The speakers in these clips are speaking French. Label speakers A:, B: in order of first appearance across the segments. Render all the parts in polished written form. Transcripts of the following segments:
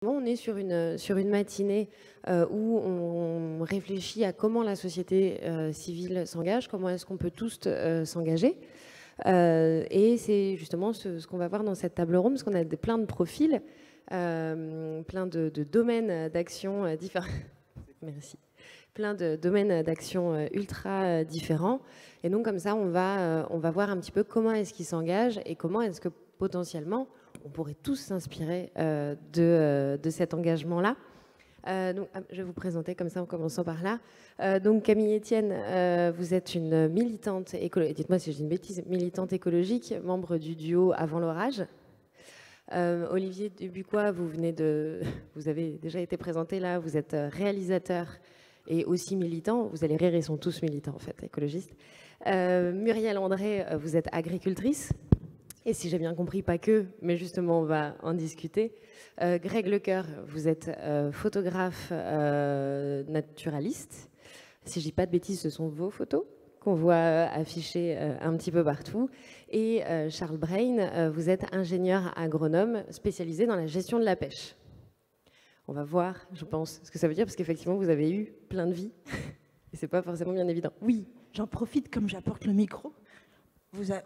A: On est sur une matinée où on réfléchit à comment la société civile s'engage, comment est-ce qu'on peut tous s'engager. Et c'est justement ce qu'on va voir dans cette table ronde, parce qu'on a plein de profils, plein de domaines d'action différents. Merci. Plein de domaines d'action ultra différents. Et donc, comme ça, on va voir un petit peu comment est-ce qu'ils s'engagent et comment est-ce que potentiellement, on pourrait tous s'inspirer de cet engagement-là. Donc, je vais vous présenter comme ça en commençant par là. Donc Camille Etienne, vous êtes une militante écologique, dites-moi si je dis une bêtise, militante écologique, membre du duo Avant l'orage. Olivier Dubuquois, vous avez déjà été présenté là, vous êtes réalisateur et aussi militant. Vous allez rire, ils sont tous militants en fait, écologistes. Muriel André, vous êtes agricultrice. Et si j'ai bien compris, pas que, mais justement, on va en discuter. Greg Lecoeur, vous êtes photographe naturaliste. Si je dis pas de bêtises, ce sont vos photos qu'on voit affichées un petit peu partout. Et Charles Brain, vous êtes ingénieur agronome spécialisé dans la gestion de la pêche. On va voir, je pense, ce que ça veut dire, parce qu'effectivement, vous avez eu plein de vies. Et c'est pas forcément bien évident. Oui.
B: J'en profite comme j'apporte le micro.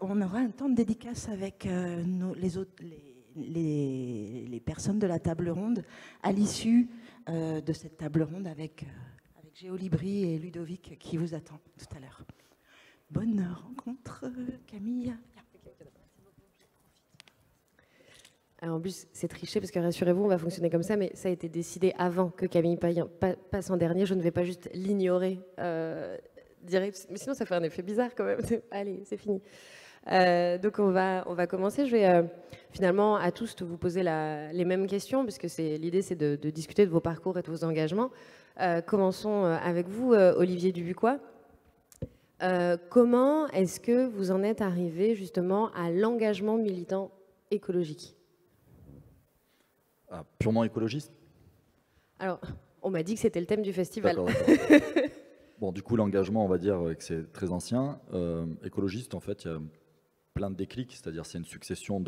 B: On aura un temps de dédicace avec les personnes de la table ronde à l'issue de cette table ronde avec Géolibri et Ludovic qui vous attend tout à l'heure. Bonne rencontre, Camille.
A: Alors en plus, c'est triché parce que rassurez-vous, on va fonctionner comme ça, mais ça a été décidé avant que Camille passe en dernier. Je ne vais pas juste l'ignorer direct, mais sinon ça fait un effet bizarre quand même. Allez, c'est fini. Donc on va commencer. Je vais finalement à tous vous poser les mêmes questions, puisque l'idée c'est de discuter de vos parcours et de vos engagements. Commençons avec vous, Olivier Dubuquois. Comment est-ce que vous en êtes arrivé justement à l'engagement militant écologique?
C: Purement écologiste?
A: Alors, on m'a dit que c'était le thème du festival.
C: D'accord. Bon, du coup, l'engagement, on va dire que c'est très ancien. Écologiste, en fait, il y a plein de déclics, c'est-à-dire c'est une succession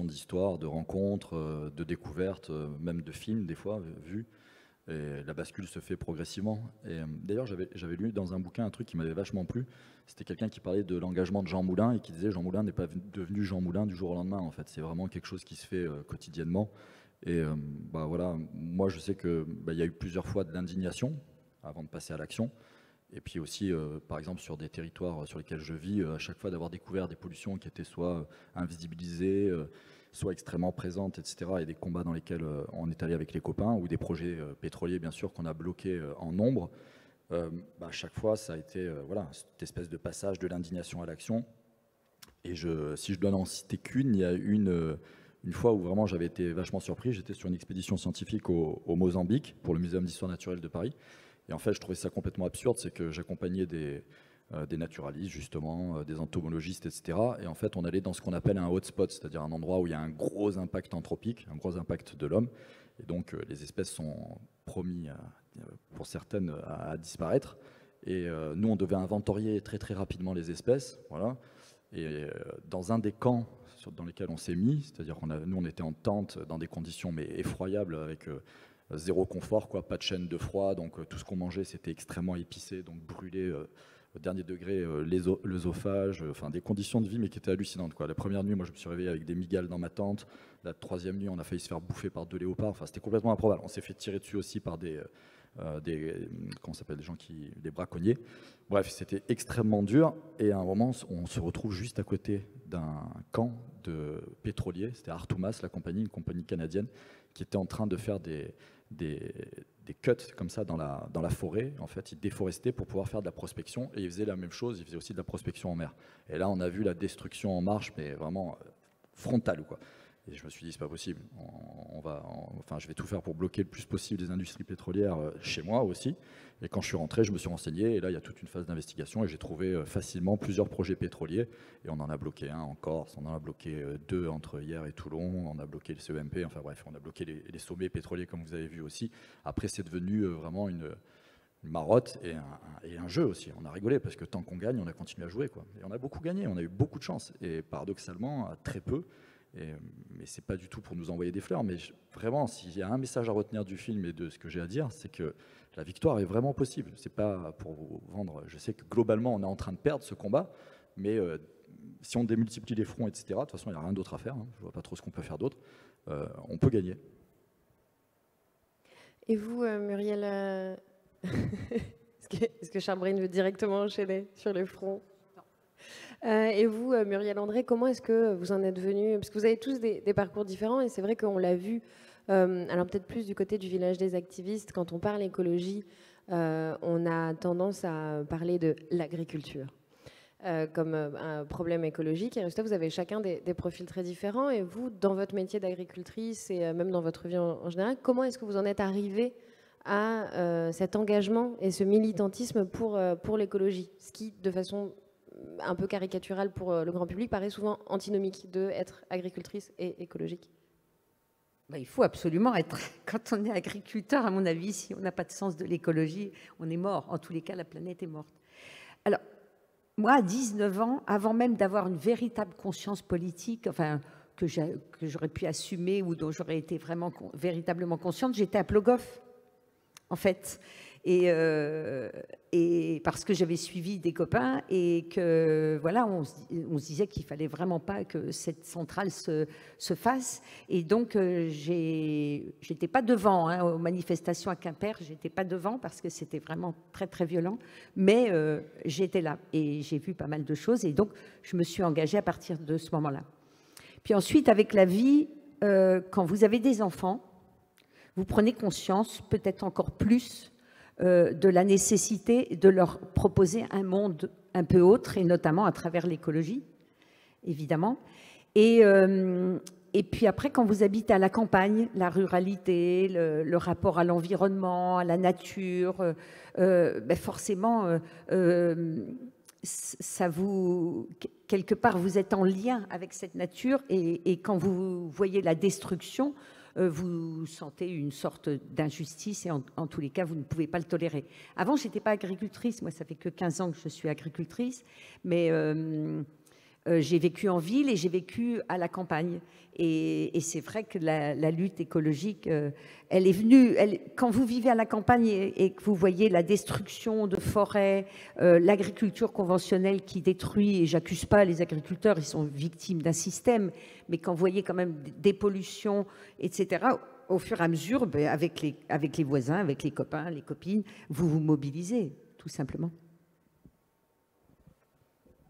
C: d'histoires, de rencontres, de découvertes, même de films, des fois, vus. Et la bascule se fait progressivement. Et d'ailleurs, j'avais lu dans un bouquin un truc qui m'avait vachement plu. C'était quelqu'un qui parlait de l'engagement de Jean Moulin et qui disait Jean Moulin n'est pas devenu Jean Moulin du jour au lendemain. En fait, c'est vraiment quelque chose qui se fait quotidiennement. Et voilà, moi, je sais que il y a eu plusieurs fois de l'indignation avant de passer à l'action. Et puis aussi, par exemple, sur des territoires sur lesquels je vis, à chaque fois d'avoir découvert des pollutions qui étaient soit invisibilisées, soit extrêmement présentes, etc. Et des combats dans lesquels on est allé avec les copains, ou des projets pétroliers, bien sûr, qu'on a bloqués en nombre. À chaque fois, ça a été voilà, cette espèce de passage de l'indignation à l'action. Et si je dois en citer qu'une, il y a une fois où vraiment j'avais été vachement surpris. J'étais sur une expédition scientifique au Mozambique pour le Muséum d'histoire naturelle de Paris. Et en fait, je trouvais ça complètement absurde, c'est que j'accompagnais des naturalistes, justement, des entomologistes, etc. Et en fait, on allait dans ce qu'on appelle un hotspot, c'est-à-dire un endroit où il y a un gros impact anthropique, un gros impact de l'homme. Et donc, les espèces sont promis, pour certaines, à disparaître. Et nous, on devait inventorier très, très rapidement les espèces. Voilà. Et dans un des camps dans lesquels on s'est mis, c'est-à-dire nous, on était en tente dans des conditions mais effroyables, avec zéro confort, quoi, pas de chaîne de froid, donc tout ce qu'on mangeait c'était extrêmement épicé, donc brûlé au dernier degré l'œsophage, enfin des conditions de vie mais qui étaient hallucinantes, quoi. La première nuit, moi je me suis réveillé avec des migales dans ma tente. La troisième nuit, on a failli se faire bouffer par 2 léopards. Enfin, c'était complètement improbable. On s'est fait tirer dessus aussi par des des braconniers. Bref, c'était extrêmement dur. Et à un moment, on se retrouve juste à côté d'un camp de pétroliers. C'était Artumas, la compagnie, une compagnie canadienne, qui était en train de faire des cuts comme ça dans la forêt. En fait, ils déforestaient pour pouvoir faire de la prospection. Et ils faisaient la même chose, ils faisaient aussi de la prospection en mer. Et là, on a vu la destruction en marche, mais vraiment frontale, quoi. Et je me suis dit, c'est pas possible. Je vais tout faire pour bloquer le plus possible les industries pétrolières chez moi aussi. Et quand je suis rentré, je me suis renseigné. Et là, il y a toute une phase d'investigation. Et j'ai trouvé facilement plusieurs projets pétroliers. Et on en a bloqué un en Corse. On en a bloqué 2 entre hier et Toulon. On a bloqué le CEMP. Enfin bref, on a bloqué les sommets pétroliers, comme vous avez vu aussi. Après, c'est devenu vraiment une marotte et un jeu aussi. On a rigolé parce que tant qu'on gagne, on a continué à jouer, quoi. Et on a beaucoup gagné. On a eu beaucoup de chance. Et paradoxalement, très peu. Mais c'est pas du tout pour nous envoyer des fleurs. Mais vraiment, s'il y a un message à retenir du film et de ce que j'ai à dire, c'est que la victoire est vraiment possible. C'est pas pour vous vendre. Je sais que globalement, on est en train de perdre ce combat, mais si on démultiplie les fronts, etc., de toute façon, il n'y a rien d'autre à faire. Hein. Je vois pas trop ce qu'on peut faire d'autre. On peut gagner.
A: Et vous, Muriel, est-ce que Charles Bryn veut directement enchaîner sur les fronts? Et vous, Muriel André, comment est-ce que vous en êtes venue? Parce que vous avez tous des parcours différents, et c'est vrai qu'on l'a vu, alors peut-être plus du côté du village des activistes, quand on parle écologie, on a tendance à parler de l'agriculture comme un problème écologique. Et résultat, vous avez chacun des profils très différents. Et vous, dans votre métier d'agricultrice et même dans votre vie en général, comment est-ce que vous en êtes arrivé à cet engagement et ce militantisme pour l'écologie? Ce qui, de façon un peu caricaturale pour le grand public, paraît souvent antinomique d'être agricultrice et écologique.
D: Il faut absolument être. Quand on est agriculteur, à mon avis, si on n'a pas de sens de l'écologie, on est mort. En tous les cas, la planète est morte. Alors, moi, à 19 ans, avant même d'avoir une véritable conscience politique, enfin, que j'aurais pu assumer ou dont j'aurais été vraiment véritablement consciente, j'étais à Plogoff, en fait. Et parce que j'avais suivi des copains et que, voilà, on se disait qu'il ne fallait vraiment pas que cette centrale se fasse. Et donc, j'étais pas devant, hein, aux manifestations à Quimper, j'étais pas devant parce que c'était vraiment très, très violent. Mais j'étais là et j'ai vu pas mal de choses. Et donc, je me suis engagée à partir de ce moment-là. Puis ensuite, avec la vie, quand vous avez des enfants, vous prenez conscience, peut-être encore plus, de la nécessité de leur proposer un monde un peu autre, et notamment à travers l'écologie, évidemment. Et puis après, quand vous habitez à la campagne, la ruralité, le rapport à l'environnement, à la nature, forcément, ça vous, quelque part, vous êtes en lien avec cette nature, et quand vous voyez la destruction, vous sentez une sorte d'injustice et en tous les cas, vous ne pouvez pas le tolérer. Avant, je n'étais pas agricultrice. Moi, ça fait que 15 ans que je suis agricultrice. Mais j'ai vécu en ville et j'ai vécu à la campagne. Et c'est vrai que la lutte écologique, elle est venue. Quand vous vivez à la campagne et que vous voyez la destruction de forêts, l'agriculture conventionnelle qui détruit, et j'accuse pas les agriculteurs, ils sont victimes d'un système, mais quand vous voyez quand même des pollutions, etc., au fur et à mesure, avec les voisins, avec les copains, les copines, vous vous mobilisez, tout simplement.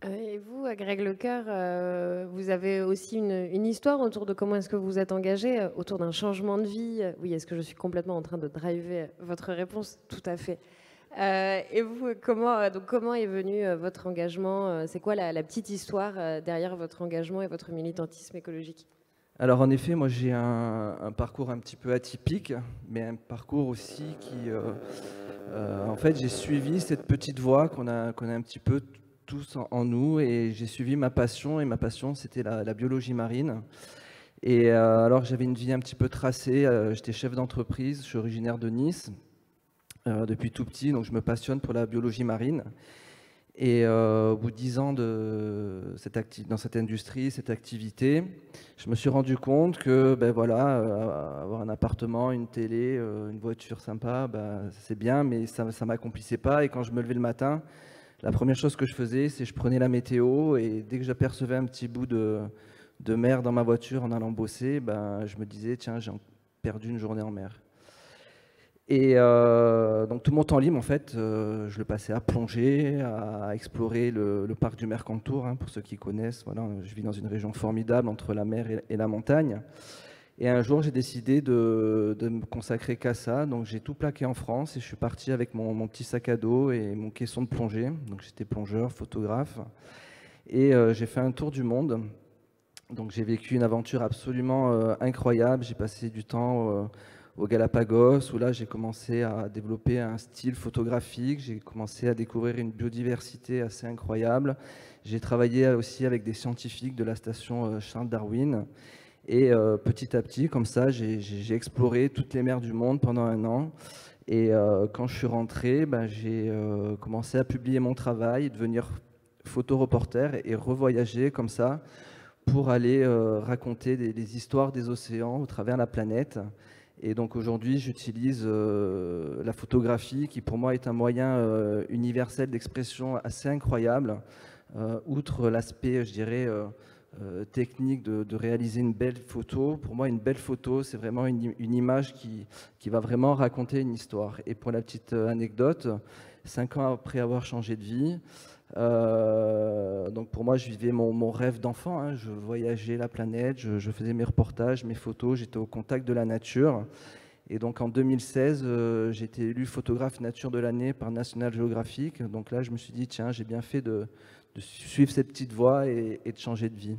A: Et vous, Greg Lecoeur, vous avez aussi une histoire autour de comment est-ce que vous êtes engagé autour d'un changement de vie. Oui, est-ce que je suis complètement en train de driver votre réponse? Tout à fait. Et vous, comment est venu votre engagement? C'est quoi la petite histoire derrière votre engagement et votre militantisme écologique?
E: Alors en effet, moi j'ai un parcours un petit peu atypique, mais un parcours aussi qui... en fait, j'ai suivi cette petite voie qu'on a un petit peu tous en nous, et j'ai suivi ma passion, et ma passion c'était la biologie marine. Et alors j'avais une vie un petit peu tracée, j'étais chef d'entreprise, je suis originaire de Nice depuis tout petit, donc je me passionne pour la biologie marine. Et au bout de 10 ans dans cette industrie, cette activité, je me suis rendu compte que avoir un appartement, une télé, une voiture sympa, c'est bien, mais ça ne m'accomplissait pas. Et quand je me levais le matin, la première chose que je faisais, c'est que je prenais la météo, et dès que j'apercevais un petit bout de mer dans ma voiture en allant bosser, je me disais, tiens, j'ai perdu une journée en mer. Et donc tout mon temps libre, en fait, je le passais à plonger, à explorer le parc du Mercantour, hein, pour ceux qui connaissent. Voilà, je vis dans une région formidable entre la mer et la montagne. Et un jour, j'ai décidé de me consacrer qu'à ça. Donc j'ai tout plaqué en France et je suis parti avec mon petit sac à dos et mon caisson de plongée. Donc j'étais plongeur, photographe. Et j'ai fait un tour du monde. Donc j'ai vécu une aventure absolument incroyable. J'ai passé du temps aux Galapagos, où là j'ai commencé à développer un style photographique. J'ai commencé à découvrir une biodiversité assez incroyable. J'ai travaillé aussi avec des scientifiques de la station Charles Darwin. Et petit à petit, comme ça, j'ai exploré toutes les mers du monde pendant 1 an. Et quand je suis rentré, j'ai commencé à publier mon travail, devenir photoreporter et revoyager comme ça pour aller raconter des histoires des océans au travers la planète. Et donc aujourd'hui, j'utilise la photographie qui pour moi est un moyen universel d'expression assez incroyable. Outre l'aspect, je dirais, technique de réaliser une belle photo, pour moi une belle photo c'est vraiment une image qui va vraiment raconter une histoire. Et pour la petite anecdote, 5 ans après avoir changé de vie, donc pour moi je vivais mon rêve d'enfant, hein. Je voyageais la planète, je faisais mes reportages, mes photos, j'étais au contact de la nature. Et donc en 2016, j'ai été élu photographe nature de l'année par National Geographic. Donc là je me suis dit tiens, j'ai bien fait de suivre cette petite voie et de changer de vie.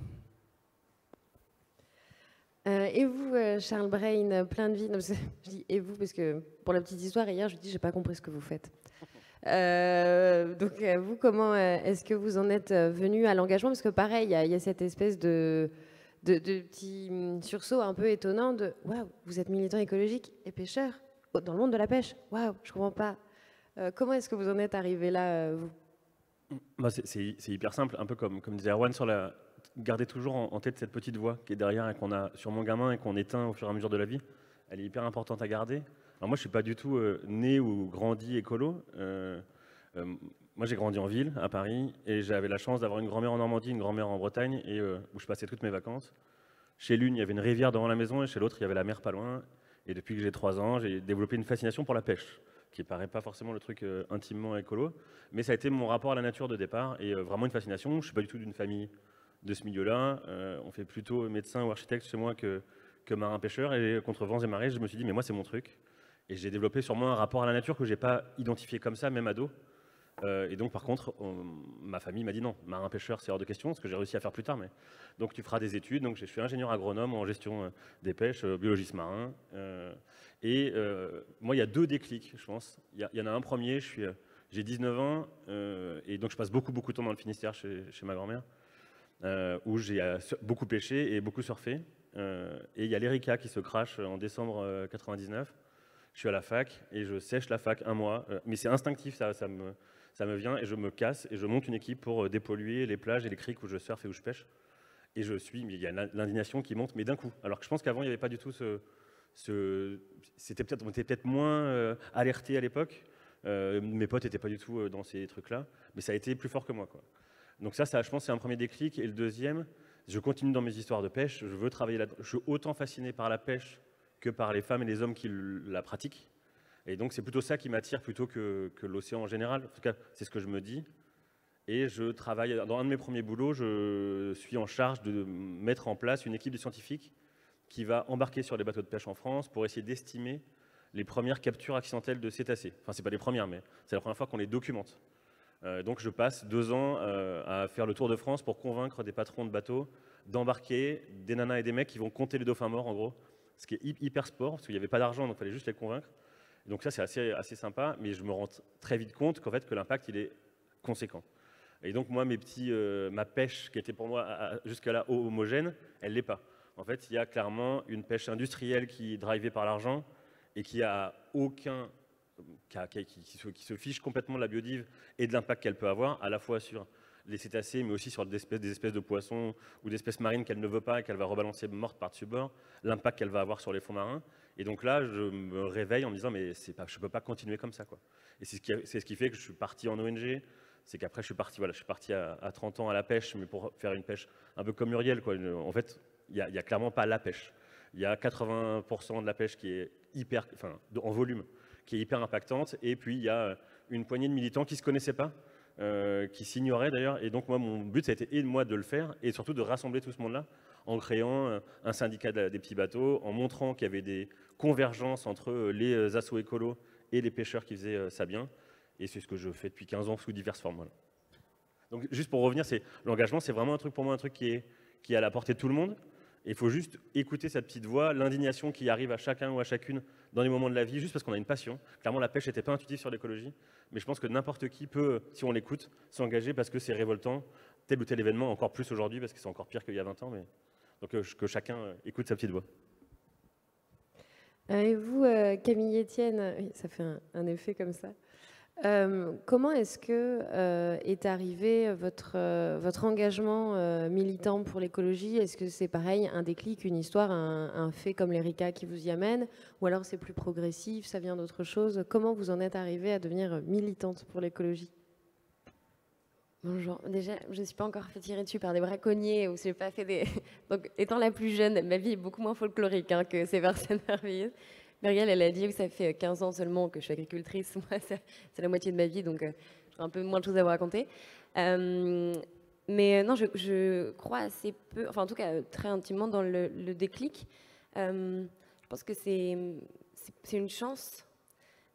A: Et vous, Charles Brain, plein de vie. Non, je dis et vous parce que pour la petite histoire, hier, je dis j'ai pas compris ce que vous faites. Donc vous, comment est-ce que vous en êtes venu à l'engagement? Parce que pareil, il y a cette espèce de petit sursaut un peu étonnant de waouh, vous êtes militant écologique et pêcheur dans le monde de la pêche. Waouh, je comprends pas. Comment est-ce que vous en êtes arrivé là, vous?
F: Bah, c'est hyper simple, un peu comme disait Erwan, gardez toujours en tête cette petite voix qui est derrière et qu'on a sur mon gamin et qu'on éteint au fur et à mesure de la vie. Elle est hyper importante à garder. Alors moi, je suis pas du tout né ou grandi écolo. Moi, j'ai grandi en ville, à Paris, et j'avais la chance d'avoir une grand-mère en Normandie, une grand-mère en Bretagne, et où je passais toutes mes vacances. Chez l'une, il y avait une rivière devant la maison, et chez l'autre, il y avait la mer pas loin. Et depuis que j'ai 3 ans, j'ai développé une fascination pour la pêche, qui paraît pas forcément le truc intimement écolo, mais ça a été mon rapport à la nature de départ, et vraiment une fascination. Je ne suis pas du tout d'une famille de ce milieu-là. On fait plutôt médecin ou architecte chez moi que marin-pêcheur, et contre vents et marées, je me suis dit, mais moi, c'est mon truc. Et j'ai développé sur moi un rapport à la nature que je n'ai pas identifié comme ça, même ado. Et donc, par contre, ma famille m'a dit non, marin-pêcheur, c'est hors de question, ce que j'ai réussi à faire plus tard. Mais... Donc, tu feras des études. Donc, je suis ingénieur agronome en gestion des pêches, biologiste marin. Moi, il y a 2 déclics, je pense. Il y en a un premier, j'ai 19 ans, et donc je passe beaucoup de temps dans le Finistère chez ma grand-mère, où j'ai beaucoup pêché et beaucoup surfé. Et il y a l'Erika qui se crache en décembre 99. Je suis à la fac et je sèche la fac 1 mois. Mais c'est instinctif, ça me vient, et je me casse et je monte une équipe pour dépolluer les plages et les criques où je surfe et où je pêche. Et il y a l'indignation qui monte, mais d'un coup. Alors que je pense qu'avant, il n'y avait pas du tout on était peut-être moins alertés à l'époque. Mes potes n'étaient pas du tout dans ces trucs-là, mais ça a été plus fort que moi, quoi. Donc ça, je pense, c'est un premier déclic. Et le deuxième, je continue dans mes histoires de pêche. Je veux travailler là-dedans. Je suis autant fasciné par la pêche que par les femmes et les hommes qui la pratiquent. Et donc, c'est plutôt ça qui m'attire plutôt que l'océan en général. En tout cas, c'est ce que je me dis. Et je travaille, dans un de mes premiers boulots, je suis en charge de mettre en place une équipe de scientifiques qui va embarquer sur les bateaux de pêche en France pour essayer d'estimer les premières captures accidentelles de cétacés. Enfin, c'est pas les premières, mais c'est la première fois qu'on les documente. Donc, je passe 2 ans à faire le tour de France pour convaincre des patrons de bateaux d'embarquer des nanas et des mecs qui vont compter les dauphins morts, en gros. Ce qui est hyper sport, parce qu'il n'y avait pas d'argent, donc il fallait juste les convaincre. Donc ça, c'est assez sympa, mais je me rends très vite compte qu'en fait, que l'impact, il est conséquent. Et donc moi, ma pêche, qui était pour moi jusqu'à là homogène, elle ne l'est pas. En fait, il y a clairement une pêche industrielle qui est drivée par l'argent et qui se fiche complètement de la biodive et de l'impact qu'elle peut avoir, à la fois sur les cétacés, mais aussi sur des espèces de poissons ou d'espèces marines qu'elle ne veut pas et qu'elle va rebalancer mortes par-dessus bord, l'impact qu'elle va avoir sur les fonds marins. Et donc là, je me réveille en me disant, mais je ne peux pas continuer comme ça, quoi. Et c'est ce qui fait que je suis parti en ONG. C'est qu'après, je suis parti à 30 ans à la pêche, mais pour faire une pêche un peu comme Muriel, quoi. En fait, il n'y a clairement pas la pêche. Il y a 80% de la pêche qui est en volume, qui est hyper impactante. Et puis, il y a une poignée de militants qui ne se connaissaient pas, qui s'ignoraient d'ailleurs. Et donc, moi, mon but, ça a été de le faire et surtout de rassembler tout ce monde-là en créant un syndicat des petits bateaux, en montrant qu'il y avait des convergences entre les assos écolos et les pêcheurs qui faisaient ça bien. Et c'est ce que je fais depuis 15 ans sous diverses formes. Voilà. Donc, juste pour revenir, l'engagement, c'est vraiment pour moi un truc qui est à la portée de tout le monde. Et il faut juste écouter cette petite voix, l'indignation qui arrive à chacun ou à chacune dans les moments de la vie, juste parce qu'on a une passion. Clairement, la pêche n'était pas intuitive sur l'écologie, mais je pense que n'importe qui peut, si on l'écoute, s'engager parce que c'est révoltant, tel ou tel événement, encore plus aujourd'hui, parce que c'est encore pire qu'il y a 20 ans. Mais... Donc, que chacun écoute sa petite voix.
A: Et vous, Camille Etienne, oui, ça fait un effet comme ça. Comment est-ce que est arrivé votre engagement militant pour l'écologie? Est-ce que c'est pareil, un déclic, une histoire, un fait comme l'Erika qui vous y amène? Ou alors c'est plus progressif, ça vient d'autre chose? Comment vous en êtes arrivée à devenir militante pour l'écologie? Bonjour. Déjà, je ne suis pas encore fait tirer dessus par des braconniers ou j'ai pas fait des... Donc, étant la plus jeune, ma vie est beaucoup moins folklorique que ces personnes merveilleuses. Muriel, elle a dit que ça fait 15 ans seulement que je suis agricultrice. Moi, c'est la moitié de ma vie, donc j'ai un peu moins de choses à vous raconter. Mais non, je crois assez peu, enfin en tout cas très intimement dans le déclic. Je pense que c'est une chance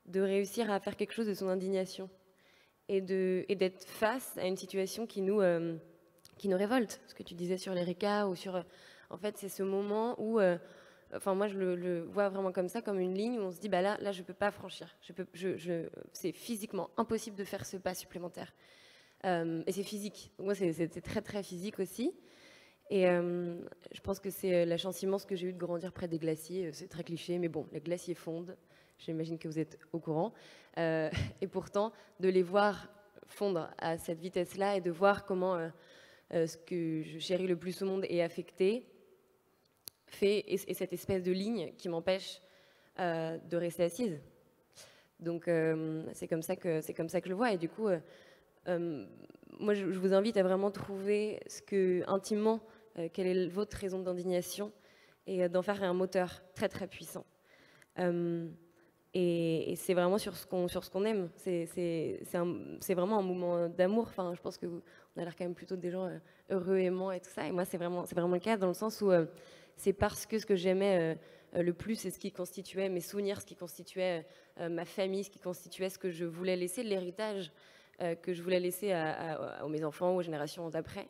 A: de réussir à faire quelque chose de son indignation et d'être face à une situation qui nous révolte. Ce que tu disais sur l'Erika ou sur... en fait, c'est ce moment où... Enfin, moi, je le vois vraiment comme ça, comme une ligne où on se dit, bah là, je ne peux pas franchir. C'est physiquement impossible de faire ce pas supplémentaire. Et c'est physique. Donc moi, c'est très, très physique aussi. Et je pense que c'est la chance immense que j'ai eue de grandir près des glaciers. C'est très cliché, mais bon, les glaciers fondent. J'imagine que vous êtes au courant. Et pourtant, de les voir fondre à cette vitesse-là et de voir comment ce que je chéris le plus au monde est affecté, et cette espèce de ligne qui m'empêche de rester assise. Donc c'est comme ça que je le vois. Et du coup, moi je vous invite à vraiment trouver intimement quelle est votre raison d'indignation et d'en faire un moteur très très puissant. Et c'est vraiment sur ce qu'on aime. C'est vraiment un moment d'amour. Enfin, je pense que on a l'air quand même plutôt des gens heureux, aimants et tout ça. Et moi, c'est vraiment le cas dans le sens où c'est parce que ce que j'aimais le plus, c'est ce qui constituait mes souvenirs, ce qui constituait ma famille, ce qui constituait ce que je voulais laisser, l'héritage que je voulais laisser à mes enfants, aux générations d'après.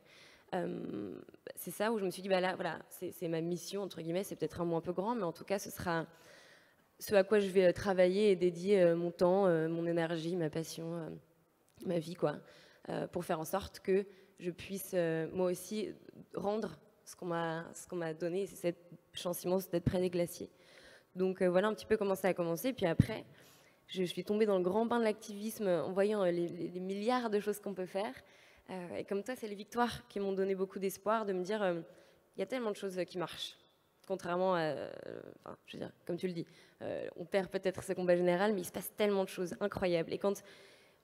A: C'est ça où je me suis dit, bah là, voilà, c'est ma mission, entre guillemets, c'est peut-être un mot un peu grand, mais en tout cas, ce sera ce à quoi je vais travailler et dédier mon temps, mon énergie, ma passion, ma vie, quoi, pour faire en sorte que je puisse, moi aussi, rendre ce qu'on m'a donné, c'est cette chance immense d'être près des glaciers. Donc voilà un petit peu comment ça a commencé. Puis après, je suis tombée dans le grand bain de l'activisme en voyant les milliards de choses qu'on peut faire. Et comme ça, c'est les victoires qui m'ont donné beaucoup d'espoir, de me dire, il y a tellement de choses qui marchent. Contrairement à, enfin, je veux dire, comme tu le dis, on perd peut-être ce combat général, mais il se passe tellement de choses incroyables. Et quand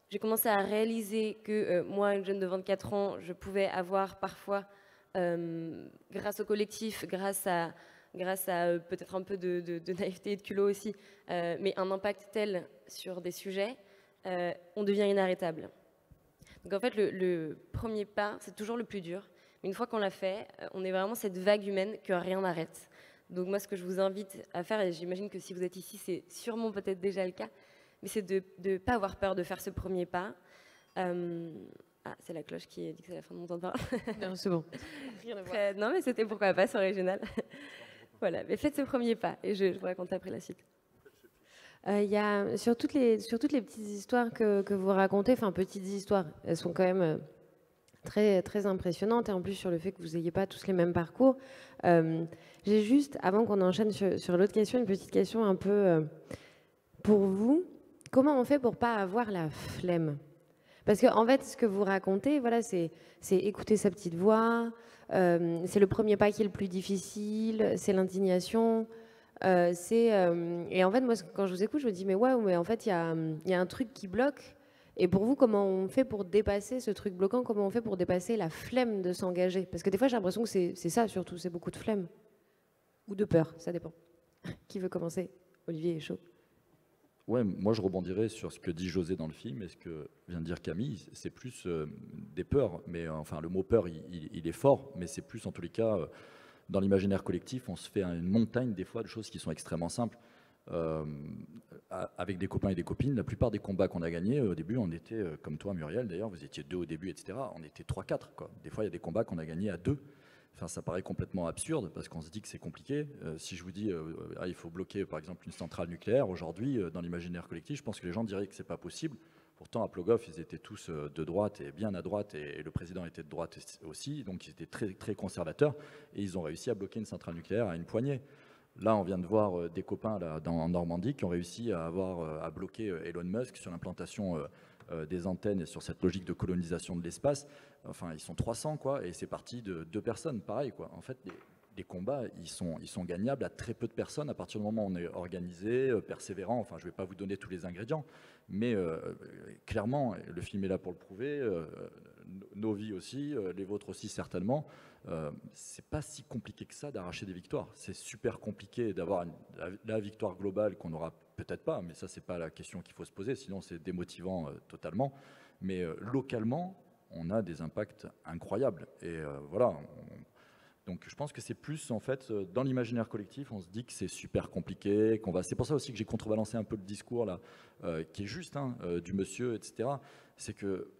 A: j'ai commencé à réaliser que moi, une jeune de 24 ans, je pouvais avoir parfois... grâce au collectif, grâce à peut-être un peu de naïveté et de culot aussi, mais un impact tel sur des sujets, on devient inarrêtable. Donc en fait, le premier pas, c'est toujours le plus dur. Mais une fois qu'on l'a fait, on est vraiment cette vague humaine que rien n'arrête. Donc moi, ce que je vous invite à faire, et j'imagine que si vous êtes ici, c'est sûrement peut-être déjà le cas, mais c'est de ne pas avoir peur de faire ce premier pas. Ah, c'est la cloche qui dit que c'est la fin de mon temps de parole. Non, c'est bon. Non, mais c'était pourquoi pas, c'est original. Voilà, mais faites ce premier pas et je vous raconte après la suite. Il y a, sur toutes les petites histoires que vous racontez, enfin petites histoires, elles sont quand même très, très impressionnantes et en plus sur le fait que vous n'ayez pas tous les mêmes parcours. J'ai juste, avant qu'on enchaîne sur l'autre question, une petite question un peu pour vous. Comment on fait pour pas avoir la flemme ? Parce qu'en fait, ce que vous racontez, voilà, c'est écouter sa petite voix, c'est le premier pas qui est le plus difficile, c'est l'indignation. Et en fait, moi, quand je vous écoute, je me dis, mais ouais, mais en fait, il y a un truc qui bloque. Et pour vous, comment on fait pour dépasser ce truc bloquant? Comment on fait pour dépasser la flemme de s'engager? Parce que des fois, j'ai l'impression que c'est ça, surtout, c'est beaucoup de flemme. Ou de peur, ça dépend. Qui veut commencer? Olivier est chaud.
C: Ouais, moi je rebondirais sur ce que dit José dans le film et ce que vient de dire Camille. C'est plus des peurs, mais enfin le mot peur il est fort, mais c'est plus en tous les cas dans l'imaginaire collectif, on se fait une montagne des fois de choses qui sont extrêmement simples. Avec des copains et des copines, la plupart des combats qu'on a gagnés, au début on était, comme toi Muriel d'ailleurs, vous étiez 2 au début, etc. On était 3-4, quoi. Des fois il y a des combats qu'on a gagnés à 2. Enfin, ça paraît complètement absurde parce qu'on se dit que c'est compliqué. Si je vous dis il faut bloquer par exemple une centrale nucléaire, aujourd'hui, dans l'imaginaire collectif, je pense que les gens diraient que c'est pas possible. Pourtant, à Plogoff, ils étaient tous de droite et bien à droite, et le président était de droite aussi, donc ils étaient très, très conservateurs, et ils ont réussi à bloquer une centrale nucléaire à une poignée. Là, on vient de voir des copains là, en Normandie qui ont réussi à bloquer Elon Musk sur l'implantation des antennes et sur cette logique de colonisation de l'espace. Enfin, ils sont 300, quoi, et c'est parti de 2 personnes, pareil, quoi. En fait, les combats, ils sont gagnables à très peu de personnes à partir du moment où on est organisé, persévérant. Enfin, je ne vais pas vous donner tous les ingrédients, mais clairement, le film est là pour le prouver, nos vies aussi, les vôtres aussi certainement. C'est pas si compliqué que ça d'arracher des victoires. C'est super compliqué d'avoir la victoire globale qu'on n'aura peut-être pas, mais ça c'est pas la question qu'il faut se poser, sinon c'est démotivant totalement. Mais localement, on a des impacts incroyables. Et voilà. Donc je pense que c'est plus en fait dans l'imaginaire collectif, on se dit que c'est super compliqué, qu'on va. C'est pour ça aussi que j'ai contrebalancé un peu le discours là, qui est juste, hein, du monsieur, etc. C'est que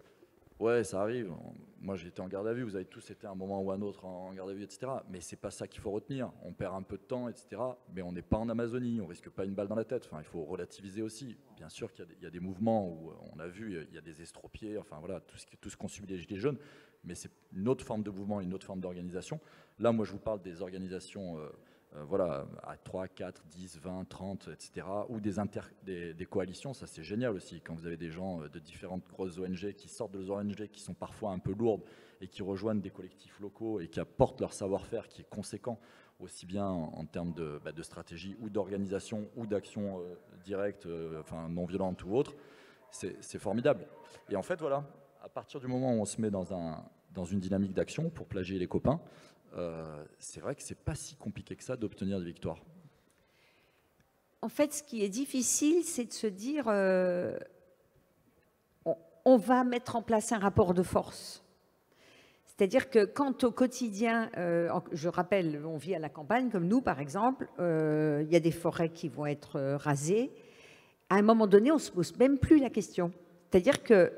C: ouais, ça arrive. Moi, j'étais en garde à vue. Vous avez tous été à un moment ou à un autre en garde à vue, etc. Mais c'est pas ça qu'il faut retenir. On perd un peu de temps, etc. Mais on n'est pas en Amazonie. On risque pas une balle dans la tête. Enfin, il faut relativiser aussi. Bien sûr qu'il y a des mouvements où on a vu, il y a des estropiés. Enfin voilà, tout ce qu'ont subi les Gilets jaunes. Mais c'est une autre forme de mouvement, une autre forme d'organisation. Là, moi, je vous parle des organisations. Voilà, à 3, 4, 10, 20, 30, etc. Ou des coalitions, ça c'est génial aussi, quand vous avez des gens de différentes grosses ONG qui sortent de ONG qui sont parfois un peu lourdes et qui rejoignent des collectifs locaux et qui apportent leur savoir-faire qui est conséquent, aussi bien en termes de stratégie ou d'organisation ou d'action directe, enfin non violente ou autre, c'est formidable. Et en fait, voilà, à partir du moment où on se met dans une dynamique d'action, pour plagier les copains, c'est vrai que c'est pas si compliqué que ça d'obtenir des victoires.
D: En fait, ce qui est difficile, c'est de se dire on va mettre en place un rapport de force. C'est-à-dire que quand au quotidien, je rappelle, on vit à la campagne, comme nous par exemple, il y a des forêts qui vont être rasées, à un moment donné, on ne se pose même plus la question. C'est-à-dire que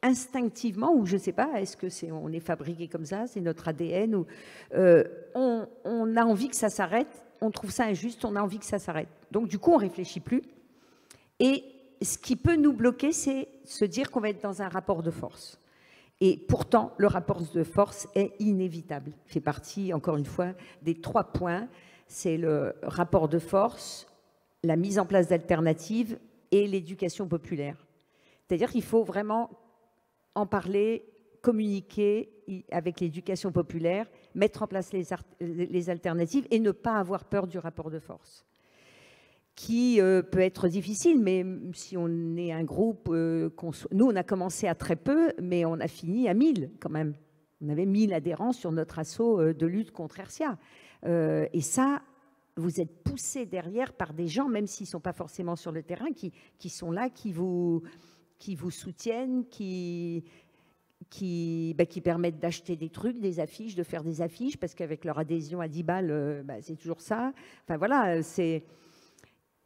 D: instinctivement, ou je ne sais pas, est-ce que on est fabriqué comme ça, c'est notre ADN, ou on a envie que ça s'arrête, on trouve ça injuste, on a envie que ça s'arrête. Donc du coup, on ne réfléchit plus. Et ce qui peut nous bloquer, c'est se dire qu'on va être dans un rapport de force. Et pourtant, le rapport de force est inévitable. Il fait partie, encore une fois, des 3 points. C'est le rapport de force, la mise en place d'alternatives et l'éducation populaire. C'est-à-dire qu'il faut vraiment en parler, communiquer avec l'éducation populaire, mettre en place les alternatives et ne pas avoir peur du rapport de force, qui peut être difficile, mais si on est un groupe, nous on a commencé à très peu, mais on a fini à 1000 quand même. On avait 1000 adhérents sur notre assaut de lutte contre Hercia. Et ça, vous êtes poussés derrière par des gens, même s'ils ne sont pas forcément sur le terrain, qui sont là, qui vous soutiennent, qui permettent d'acheter des trucs, des affiches, de faire des affiches, parce qu'avec leur adhésion à 10 balles, c'est toujours ça. Enfin voilà, c'est...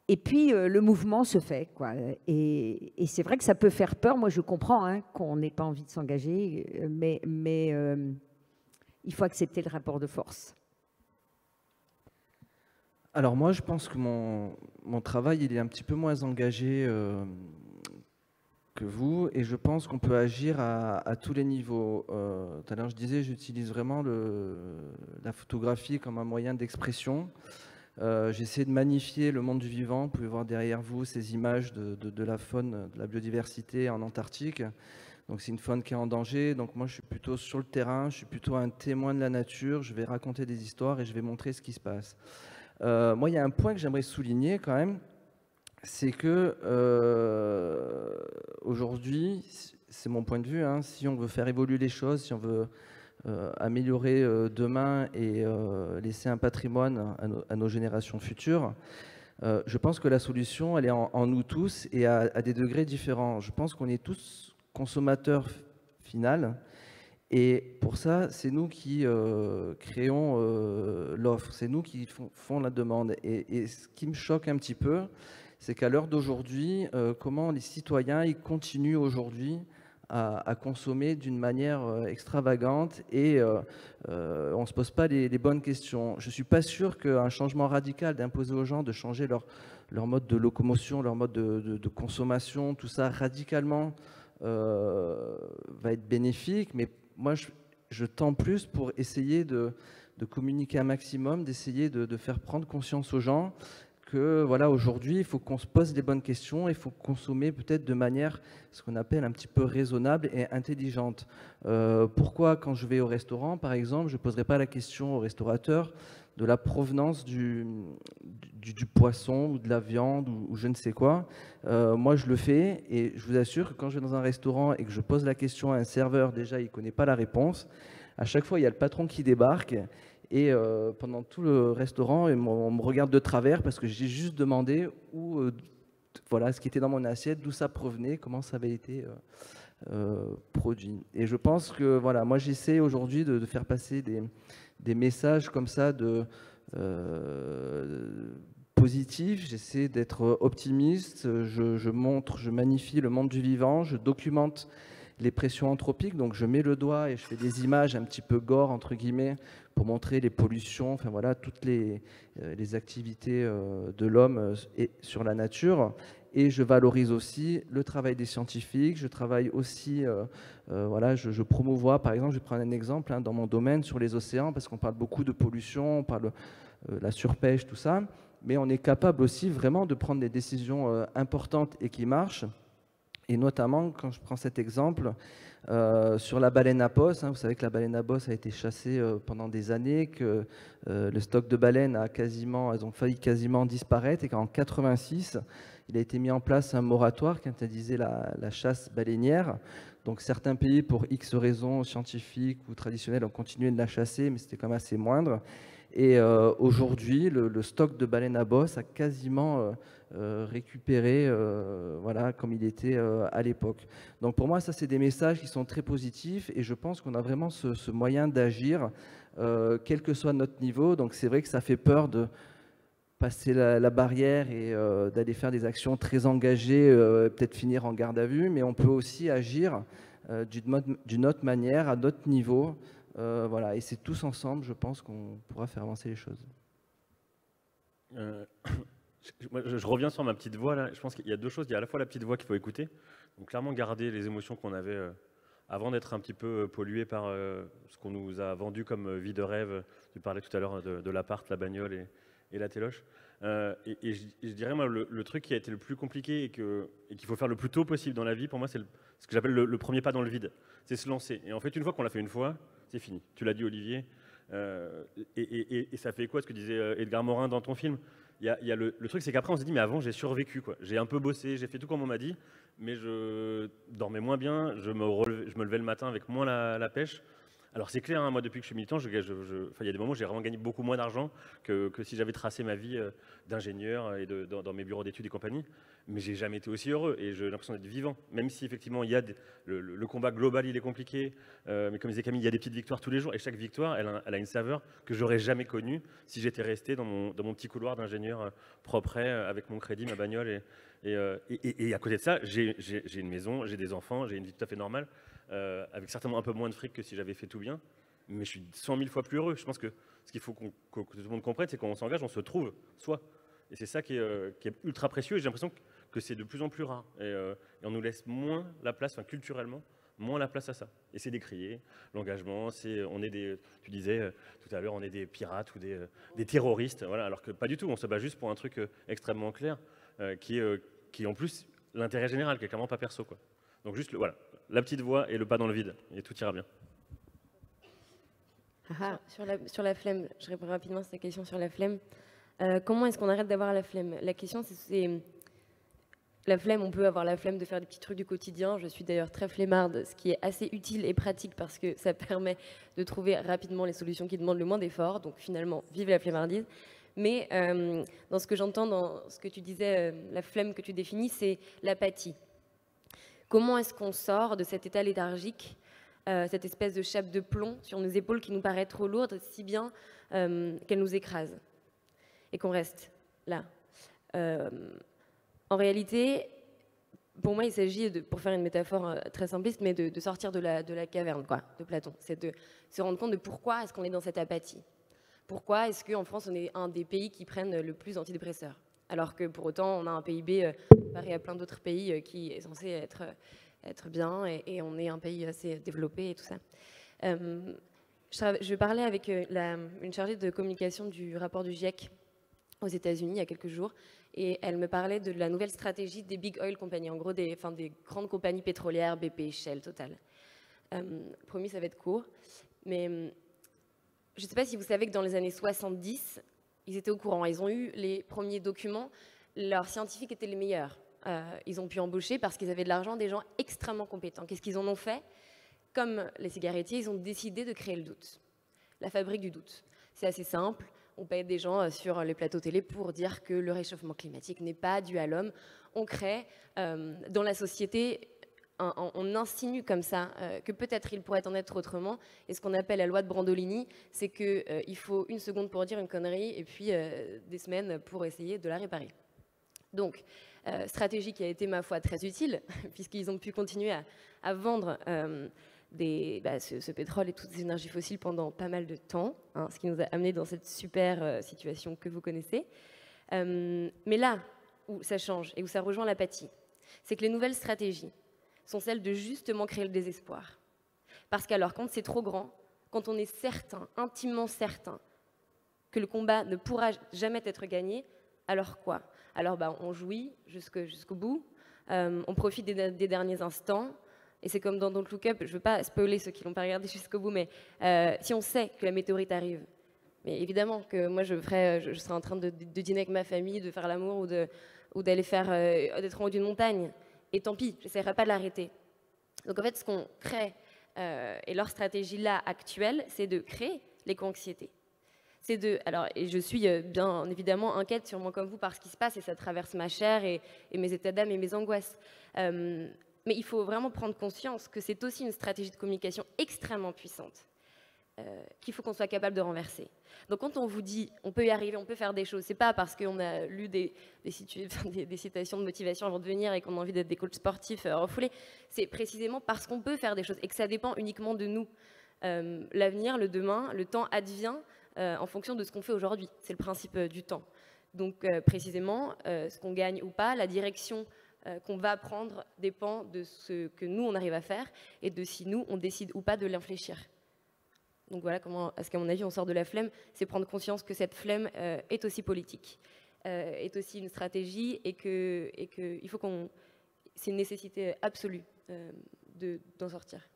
D: Et puis, le mouvement se fait, quoi. Et c'est vrai que ça peut faire peur. Moi, je comprends qu'on n'ait pas envie de s'engager, mais il faut accepter le rapport de force.
E: Alors moi, je pense que mon travail, il est un petit peu moins engagé que vous, et je pense qu'on peut agir à tous les niveaux. Tout à l'heure, je disais, j'utilise vraiment la photographie comme un moyen d'expression. J'essaie de magnifier le monde du vivant. Vous pouvez voir derrière vous ces images de la faune, de la biodiversité en Antarctique. Donc c'est une faune qui est en danger. Donc moi, je suis plutôt sur le terrain, je suis plutôt un témoin de la nature. Je vais raconter des histoires et je vais montrer ce qui se passe. Moi, il y a un point que j'aimerais souligner quand même, c'est que aujourd'hui, c'est mon point de vue, si on veut faire évoluer les choses, si on veut améliorer demain et laisser un patrimoine à nos générations futures, je pense que la solution, elle est en nous tous et à des degrés différents. Je pense qu'on est tous consommateurs final. Et pour ça, c'est nous qui créons l'offre, c'est nous qui font la demande. Et ce qui me choque un petit peu, c'est qu'à l'heure d'aujourd'hui, comment les citoyens ils continuent aujourd'hui à consommer d'une manière extravagante et on ne se pose pas les bonnes questions. Je ne suis pas sûr qu'un changement radical d'imposer aux gens de changer leur mode de locomotion, leur mode de consommation, tout ça radicalement va être bénéfique, mais moi je tends plus pour essayer de de communiquer un maximum, d'essayer de faire prendre conscience aux gens que voilà, aujourd'hui, il faut qu'on se pose les bonnes questions, il faut consommer peut-être de manière, ce qu'on appelle un petit peu raisonnable et intelligente. Pourquoi, quand je vais au restaurant, par exemple, je ne poserai pas la question au restaurateur de la provenance du poisson ou de la viande ou je ne sais quoi. Moi, je le fais et je vous assure que quand je vais dans un restaurant et que je pose la question à un serveur, déjà, il ne connaît pas la réponse. À chaque fois, il y a le patron qui débarque. Et pendant tout le restaurant, on me regarde de travers parce que j'ai juste demandé voilà, ce qui était dans mon assiette, d'où ça provenait, comment ça avait été produit. Et je pense que voilà, moi j'essaie aujourd'hui de faire passer des messages comme ça positifs. J'essaie d'être optimiste. Je magnifie le monde du vivant. Je documente les pressions anthropiques, donc je mets le doigt et je fais des images un petit peu gore, entre guillemets, pour montrer les pollutions, enfin voilà, toutes les activités de l'homme sur la nature. Et je valorise aussi le travail des scientifiques, je travaille aussi, voilà, je promouvois, par exemple, je vais prendre un exemple dans mon domaine sur les océans, parce qu'on parle beaucoup de pollution, on parle de la surpêche, tout ça, mais on est capable aussi vraiment de prendre des décisions importantes et qui marchent. Et notamment, quand je prends cet exemple, sur la baleine à bosse, vous savez que la baleine à bosse a été chassée pendant des années, que le stock de baleines elles ont failli quasiment disparaître, et qu'en 1986, il a été mis en place un moratoire qui interdisait la chasse baleinière. Donc certains pays, pour X raisons scientifiques ou traditionnelles, ont continué de la chasser, mais c'était quand même assez moindre. Et aujourd'hui, le stock de baleines à bosse a quasiment récupéré, voilà, comme il était à l'époque. Donc pour moi, ça, c'est des messages qui sont très positifs, et je pense qu'on a vraiment ce moyen d'agir, quel que soit notre niveau. Donc c'est vrai que ça fait peur de passer la barrière et d'aller faire des actions très engagées, peut-être finir en garde à vue, mais on peut aussi agir d'une autre manière, à notre niveau. Voilà, et c'est tous ensemble, je pense, qu'on pourra faire avancer les choses.
F: Je reviens sur ma petite voix là. Je pense qu'il y a deux choses. Il y a à la fois la petite voix qu'il faut écouter, donc clairement garder les émotions qu'on avait avant d'être un petit peu pollué par ce qu'on nous a vendu comme vie de rêve. Tu parlais tout à l'heure de l'appart, la bagnole et la téloche. Et je dirais, moi, le truc qui a été le plus compliqué et qu'il faut faire le plus tôt possible dans la vie, pour moi, c'est ce que j'appelle le premier pas dans le vide. C'est se lancer. Et en fait, une fois qu'on l'a fait une fois, c'est fini. Tu l'as dit, Olivier. Et ça fait quoi ce que disait Edgar Morin dans ton film? Il y a le truc, c'est qu'après, on s'est dit, mais avant, j'ai survécu, quoi. J'ai un peu bossé, j'ai fait tout comme on m'a dit, mais je dormais moins bien, je me levais le matin avec moins la pêche. Alors c'est clair, moi depuis que je suis militant, il y a des moments où j'ai vraiment gagné beaucoup moins d'argent que si j'avais tracé ma vie d'ingénieur et dans mes bureaux d'études et compagnie. Mais j'ai jamais été aussi heureux et j'ai l'impression d'être vivant. Même si effectivement il y a le combat global, il est compliqué. Mais comme disait Camille, il y a des petites victoires tous les jours et chaque victoire, elle a une saveur que j'aurais jamais connue si j'étais resté dans mon petit couloir d'ingénieur propre avec mon crédit, ma bagnole et à côté de ça, j'ai une maison, j'ai des enfants, j'ai une vie tout à fait normale. Avec certainement un peu moins de fric que si j'avais fait tout bien, mais je suis 100 000 fois plus heureux. Je pense que ce qu'il faut que tout le monde comprenne, c'est qu'on s'engage, on se trouve soi. Et c'est ça qui est ultra précieux, et j'ai l'impression que c'est de plus en plus rare. Et on nous laisse moins la place, enfin, culturellement, moins la place à ça. Et c'est décrié, l'engagement, tu disais tout à l'heure, on est des pirates ou des terroristes, voilà, alors que pas du tout, on se bat juste pour un truc extrêmement clair, qui est en plus l'intérêt général, qui est clairement pas perso, quoi. Donc juste, voilà, la petite voix et le pas dans le vide, et tout ira bien.
A: Sur la flemme, je réponds rapidement à cette question sur la flemme. Comment est-ce qu'on arrête d'avoir la flemme? La question, c'est la flemme, on peut avoir la flemme de faire des petits trucs du quotidien. Je suis d'ailleurs très flemmarde, ce qui est assez utile et pratique parce que ça permet de trouver rapidement les solutions qui demandent le moins d'efforts. Donc finalement, vive la flemmardise. Mais dans ce que j'entends, dans ce que tu disais, la flemme que tu définis, c'est l'apathie. Comment est-ce qu'on sort de cet état léthargique, cette espèce de chape de plomb sur nos épaules qui nous paraît trop lourde, si bien qu'elle nous écrase et qu'on reste là. En réalité, pour moi, il s'agit, pour faire une métaphore très simpliste, mais de sortir de la caverne, quoi, de Platon. C'est de se rendre compte de pourquoi est-ce qu'on est dans cette apathie. Pourquoi est-ce qu'en France, on est un des pays qui prennent le plus d'antidépresseurs, alors que pour autant, on a un PIB comparé à plein d'autres pays qui est censé être bien, et on est un pays assez développé et tout ça. Je parlais avec une chargée de communication du rapport du GIEC aux États-Unis il y a quelques jours, et elle me parlait de la nouvelle stratégie des big oil companies, en gros des grandes compagnies pétrolières, BP, Shell, Total. Promis, ça va être court, mais je ne sais pas si vous savez que dans les années 70, ils étaient au courant, ils ont eu les premiers documents, leurs scientifiques étaient les meilleurs. Ils ont pu embaucher parce qu'ils avaient de l'argent des gens extrêmement compétents. Qu'est-ce qu'ils en ont fait? Comme les cigarettiers, ils ont décidé de créer le doute, la fabrique du doute. C'est assez simple, on paye des gens sur les plateaux télé pour dire que le réchauffement climatique n'est pas dû à l'homme. On crée dans la société, on insinue comme ça que peut-être il pourrait en être autrement. Et ce qu'on appelle la loi de Brandolini, c'est qu'il faut 1 seconde pour dire une connerie et puis des semaines pour essayer de la réparer. Donc, stratégie qui a été, ma foi, très utile, puisqu'ils ont pu continuer à vendre ce pétrole et toutes ces énergies fossiles pendant pas mal de temps, hein, ce qui nous a amené dans cette super situation que vous connaissez. Mais là où ça change et où ça rejoint l'apathie, c'est que les nouvelles stratégies sont celles de justement créer le désespoir. Parce qu'alors, quand c'est trop grand, quand on est certain, intimement certain, que le combat ne pourra jamais être gagné, alors quoi? Alors on jouit jusqu'au bout, on profite des derniers instants, et c'est comme dans Don't Look Up, je ne veux pas spoiler ceux qui l'ont pas regardé jusqu'au bout, mais si on sait que la météorite arrive, mais évidemment que moi je serais en train de dîner avec ma famille, de faire l'amour ou d'aller d'être en haut d'une montagne, et tant pis, j'essaierai pas de l'arrêter. Donc en fait, ce qu'on crée, et leur stratégie là actuelle, c'est de créer l'éco-anxiété. Et je suis bien évidemment inquiète, sûrement comme vous, par ce qui se passe, et ça traverse ma chair et mes états d'âme et mes angoisses. Mais il faut vraiment prendre conscience que c'est aussi une stratégie de communication extrêmement puissante qu'il faut qu'on soit capable de renverser. Donc quand on vous dit on peut y arriver, on peut faire des choses, c'est pas parce qu'on a lu des citations de motivation avant de venir et qu'on a envie d'être des coachs sportifs refoulés, c'est précisément parce qu'on peut faire des choses et que ça dépend uniquement de nous. L'avenir, le demain, le temps advient en fonction de ce qu'on fait aujourd'hui. C'est le principe du temps. Donc précisément, ce qu'on gagne ou pas, la direction qu'on va prendre dépend de ce que nous, on arrive à faire et de si nous, on décide ou pas de l'infléchir. Donc voilà comment, à ce qu'à mon avis, on sort de la flemme, c'est prendre conscience que cette flemme est aussi politique, est aussi une stratégie et que il faut c'est une nécessité absolue d'en sortir.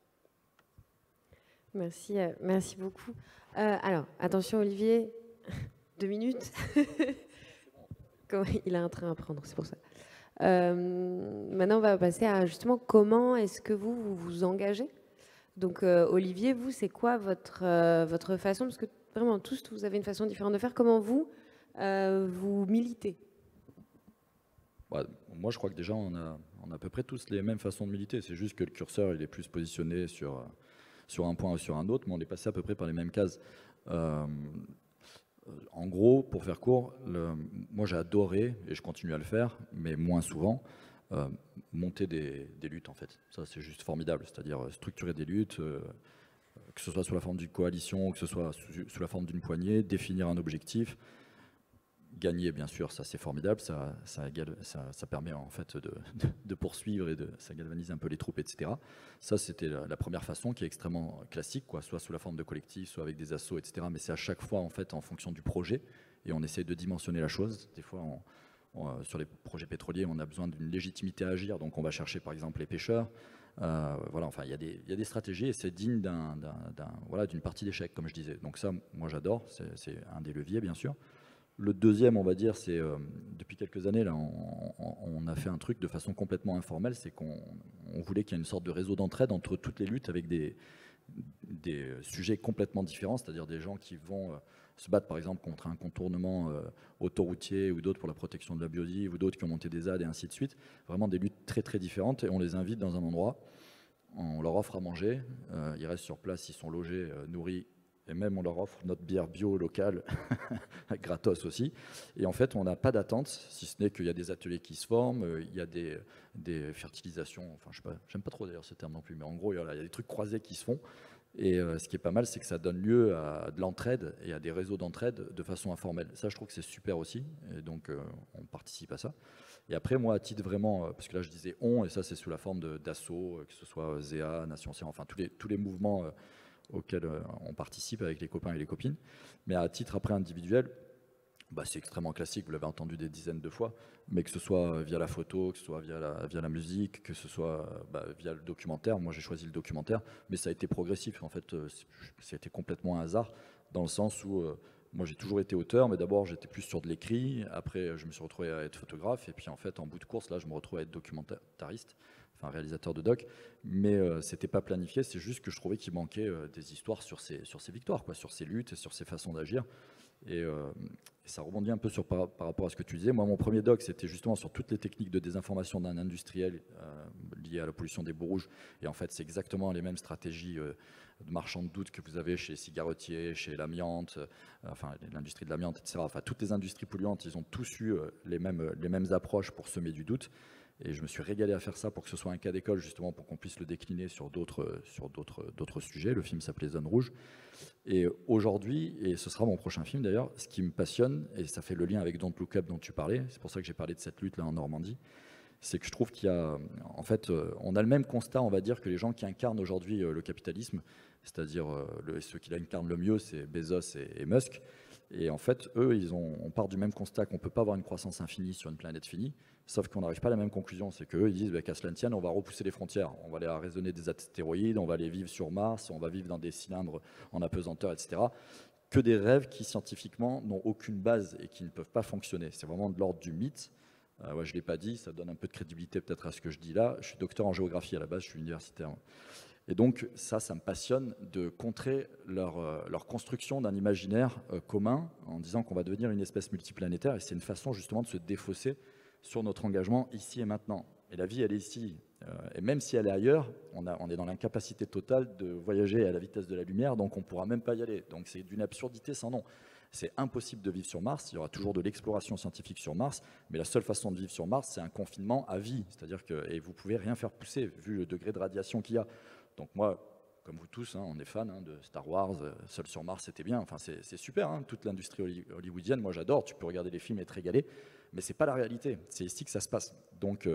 A: Merci, merci beaucoup. Alors, attention Olivier, 2 minutes. Il a un train à prendre, c'est pour ça. Maintenant, on va passer à justement comment est-ce que vous vous engagez. Donc, Olivier, vous, c'est quoi votre façon? Parce que vraiment, tous, vous avez une façon différente de faire. Comment vous militez?
C: Moi, je crois que déjà, on a à peu près tous les mêmes façons de militer. C'est juste que le curseur, il est plus positionné sur un point ou sur un autre, mais on est passé à peu près par les mêmes cases. En gros, pour faire court, moi j'ai adoré, et je continue à le faire, mais moins souvent, monter des luttes en fait. Ça c'est juste formidable, c'est-à-dire structurer des luttes, que ce soit sous la forme d'une coalition, que ce soit sous la forme d'une poignée, définir un objectif, gagner bien sûr, ça c'est formidable, ça permet en fait de poursuivre et ça galvanise un peu les troupes, etc. Ça c'était la première façon qui est extrêmement classique, quoi, soit sous la forme de collectif, soit avec des assos, etc. Mais c'est à chaque fois en fait en fonction du projet et on essaie de dimensionner la chose. Des fois sur les projets pétroliers on a besoin d'une légitimité à agir, donc on va chercher par exemple les pêcheurs. Voilà, enfin il y a des stratégies et c'est digne d'une partie d'échec comme je disais. Donc ça moi j'adore, c'est un des leviers bien sûr. Le deuxième, on va dire, c'est depuis quelques années, là, on a fait un truc de façon complètement informelle, c'est qu'on voulait qu'il y ait une sorte de réseau d'entraide entre toutes les luttes avec des sujets complètement différents, c'est-à-dire des gens qui vont se battre par exemple contre un contournement autoroutier ou d'autres pour la protection de la biodiversité ou d'autres qui ont monté des ZAD et ainsi de suite. Vraiment des luttes très très différentes et on les invite dans un endroit, on leur offre à manger, ils restent sur place, ils sont logés, nourris. Et même on leur offre notre bière bio locale, gratos aussi. Et en fait, on n'a pas d'attente, si ce n'est qu'il y a des ateliers qui se forment, il y a des fertilisations, enfin je sais pas, j'aime pas trop d'ailleurs ce terme non plus, mais en gros, il y a des trucs croisés qui se font. Et ce qui est pas mal, c'est que ça donne lieu à de l'entraide et à des réseaux d'entraide de façon informelle. Ça, je trouve que c'est super aussi, et donc on participe à ça. Et après, moi, à titre vraiment, parce que là je disais on, et ça c'est sous la forme d'assaut, que ce soit ZEA, Nation Océan, enfin tous les mouvements auxquels on participe avec les copains et les copines. Mais à titre après individuel, c'est extrêmement classique, vous l'avez entendu des dizaines de fois, mais que ce soit via la photo, que ce soit via la musique, que ce soit via le documentaire. Moi, j'ai choisi le documentaire, mais ça a été progressif. En fait, ça a été complètement un hasard, dans le sens où moi, j'ai toujours été auteur, mais d'abord, j'étais plus sur de l'écrit. Après, je me suis retrouvé à être photographe. Et puis, en fait, en bout de course, là, je me retrouve à être documentariste, enfin réalisateur de doc. Mais c'était pas planifié, c'est juste que je trouvais qu'il manquait des histoires sur ces victoires, quoi, sur ces luttes et sur ces façons d'agir. Et ça rebondit un peu par rapport à ce que tu disais. Moi, mon premier doc, c'était justement sur toutes les techniques de désinformation d'un industriel liées à la pollution des boues rouges. Et en fait, c'est exactement les mêmes stratégies de marchands de doute que vous avez chez les cigarettiers, chez l'amiante, enfin l'industrie de l'amiante, etc. Enfin, toutes les industries polluantes, ils ont tous eu les mêmes approches pour semer du doute. Et je me suis régalé à faire ça pour que ce soit un cas d'école, justement, pour qu'on puisse le décliner sur d'autres sujets. Le film s'appelait Zone Rouge. Et aujourd'hui, et ce sera mon prochain film d'ailleurs, ce qui me passionne, et ça fait le lien avec Don't Look Up dont tu parlais, c'est pour ça que j'ai parlé de cette lutte là en Normandie, c'est que je trouve qu'il y a, en fait, on a le même constat, on va dire, que les gens qui incarnent aujourd'hui le capitalisme, c'est-à-dire ceux qui l'incarnent le mieux, c'est Bezos et Musk. Et en fait, eux, on part du même constat qu'on ne peut pas avoir une croissance infinie sur une planète finie, sauf qu'on n'arrive pas à la même conclusion. C'est qu'eux, ils disent qu'à cela ne tienne, on va repousser les frontières. On va aller raisonner des astéroïdes, on va aller vivre sur Mars, on va vivre dans des cylindres en apesanteur, etc. Que des rêves qui, scientifiquement, n'ont aucune base et qui ne peuvent pas fonctionner. C'est vraiment de l'ordre du mythe. Ouais, je ne l'ai pas dit, ça donne un peu de crédibilité peut-être à ce que je dis là. Je suis docteur en géographie à la base, je suis universitaire. Et donc ça me passionne de contrer leur construction d'un imaginaire commun en disant qu'on va devenir une espèce multiplanétaire. Et c'est une façon justement de se défausser sur notre engagement ici et maintenant. Et la vie, elle est ici. Et même si elle est ailleurs, on est dans l'incapacité totale de voyager à la vitesse de la lumière, donc on ne pourra même pas y aller. Donc c'est d'une absurdité sans nom. C'est impossible de vivre sur Mars, il y aura toujours de l'exploration scientifique sur Mars, mais la seule façon de vivre sur Mars, c'est un confinement à vie. C'est-à-dire que et vous ne pouvez rien faire pousser, vu le degré de radiation qu'il y a. Donc moi, comme vous tous, on est fans de Star Wars, Seul sur Mars, c'était bien, enfin, c'est super, toute l'industrie hollywoodienne, moi j'adore, tu peux regarder les films et te régaler, mais c'est pas la réalité, c'est ici que ça se passe. Donc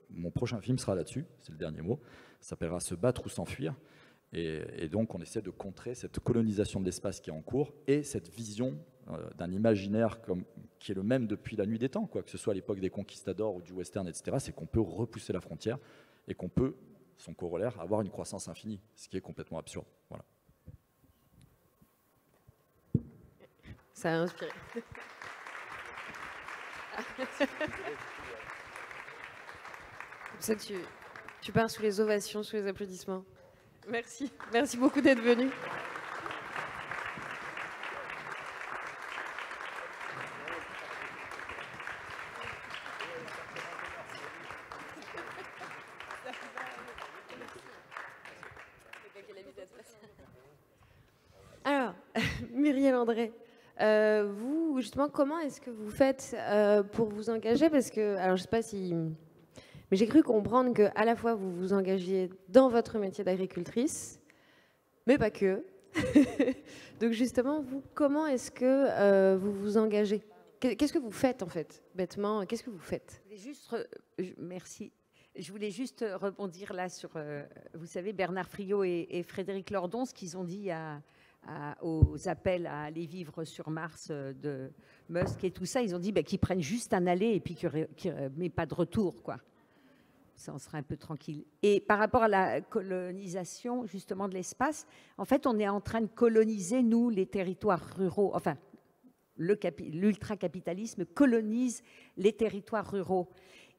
C: mon prochain film sera là-dessus, c'est le dernier mot, ça s'appellera Se battre ou s'enfuir, et donc on essaie de contrer cette colonisation de l'espace qui est en cours, et cette vision d'un imaginaire qui est le même depuis la nuit des temps, quoi, que ce soit à l'époque des conquistadors ou du western, etc., c'est qu'on peut repousser la frontière, et qu'on peut, son corollaire, avoir une croissance infinie, ce qui est complètement absurde. Voilà.
A: Ça a inspiré. Ça, tu pars sous les ovations, sous les applaudissements. Merci. Merci beaucoup d'être venu. Alors, Muriel André, vous, justement, comment est-ce que vous faites pour vous engager? Parce que, alors, je ne sais pas si... Mais j'ai cru comprendre qu'à la fois, vous vous engagiez dans votre métier d'agricultrice, mais pas que. Donc, justement, vous, comment est-ce que vous vous engagez? Qu'est-ce que vous faites, en fait, bêtement? Qu'est-ce que vous faites?
D: Merci. Je voulais juste rebondir là sur, vous savez, Bernard Friot et Frédéric Lordon, ce qu'ils ont dit aux appels à aller vivre sur Mars de Musk et tout ça. Ils ont dit qu'ils prennent juste un aller et puis mais pas de retour, quoi. Ça, on sera un peu tranquille. Et par rapport à la colonisation, justement, de l'espace, en fait, on est en train de coloniser, nous, les territoires ruraux. Enfin, l'ultracapitalisme colonise les territoires ruraux.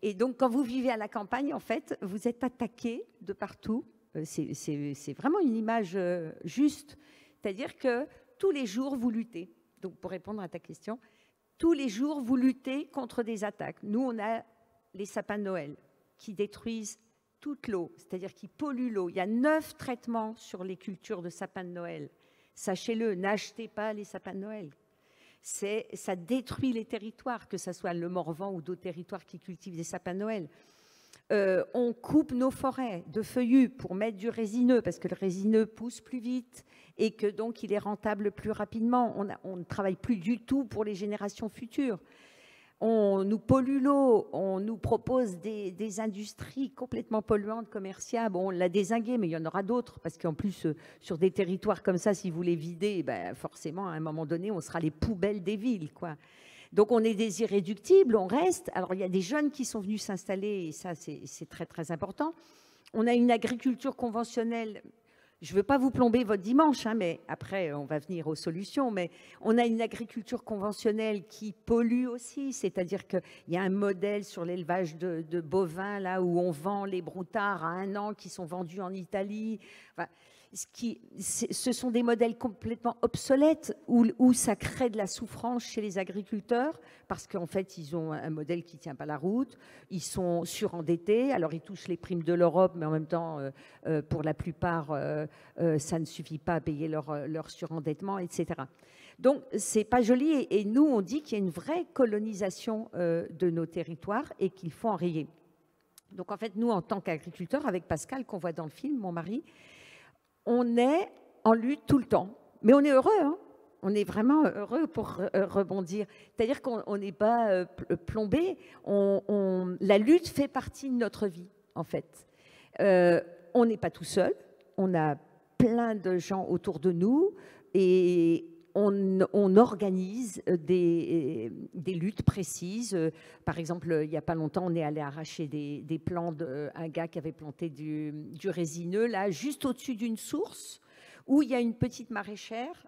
D: Et donc, quand vous vivez à la campagne, en fait, vous êtes attaqué de partout. C'est vraiment une image juste. C'est-à-dire que tous les jours, vous luttez. Donc, pour répondre à ta question, tous les jours, vous luttez contre des attaques. Nous, on a les sapins de Noël qui détruisent toute l'eau, c'est-à-dire qui polluent l'eau. Il y a 9 traitements sur les cultures de sapins de Noël. Sachez-le, n'achetez pas les sapins de Noël. Ça détruit les territoires, que ce soit le Morvan ou d'autres territoires qui cultivent des sapins de Noël. On coupe nos forêts de feuillus pour mettre du résineux, parce que le résineux pousse plus vite et que donc il est rentable plus rapidement. On ne travaille plus du tout pour les générations futures. On nous pollue l'eau, on nous propose des industries complètement polluantes, commerciales. Bon, on l'a dézingué, mais il y en aura d'autres, parce qu'en plus, sur des territoires comme ça, si vous les videz, ben, forcément, à un moment donné, on sera les poubelles des villes, quoi. Donc, on est des irréductibles, on reste. Alors, il y a des jeunes qui sont venus s'installer, et ça, c'est très, très important. On a une agriculture conventionnelle. Je ne veux pas vous plomber votre dimanche, hein, mais après, on va venir aux solutions. Mais on a une agriculture conventionnelle qui pollue aussi, c'est-à-dire qu'il y a un modèle sur l'élevage de bovins, là où on vend les broutards à 1 an qui sont vendus en Italie. Enfin, ce sont des modèles complètement obsolètes où ça crée de la souffrance chez les agriculteurs parce qu'en fait, ils ont un modèle qui ne tient pas la route, ils sont surendettés, alors ils touchent les primes de l'Europe, mais en même temps, pour la plupart, ça ne suffit pas à payer leur surendettement, etc. Donc, ce n'est pas joli et nous, on dit qu'il y a une vraie colonisation de nos territoires et qu'il faut enrayer. Donc, en fait, nous, en tant qu'agriculteurs, avec Pascal, qu'on voit dans le film, mon mari, on est en lutte tout le temps, mais on est heureux, hein. On est vraiment heureux pour rebondir. C'est-à-dire qu'on n'est pas plombé, la lutte fait partie de notre vie, en fait. On n'est pas tout seul, on a plein de gens autour de nous et on organise des luttes précises. Par exemple, il n'y a pas longtemps, on est allé arracher des plants d'un gars qui avait planté du résineux, là, juste au-dessus d'une source, où il y a une petite maraîchère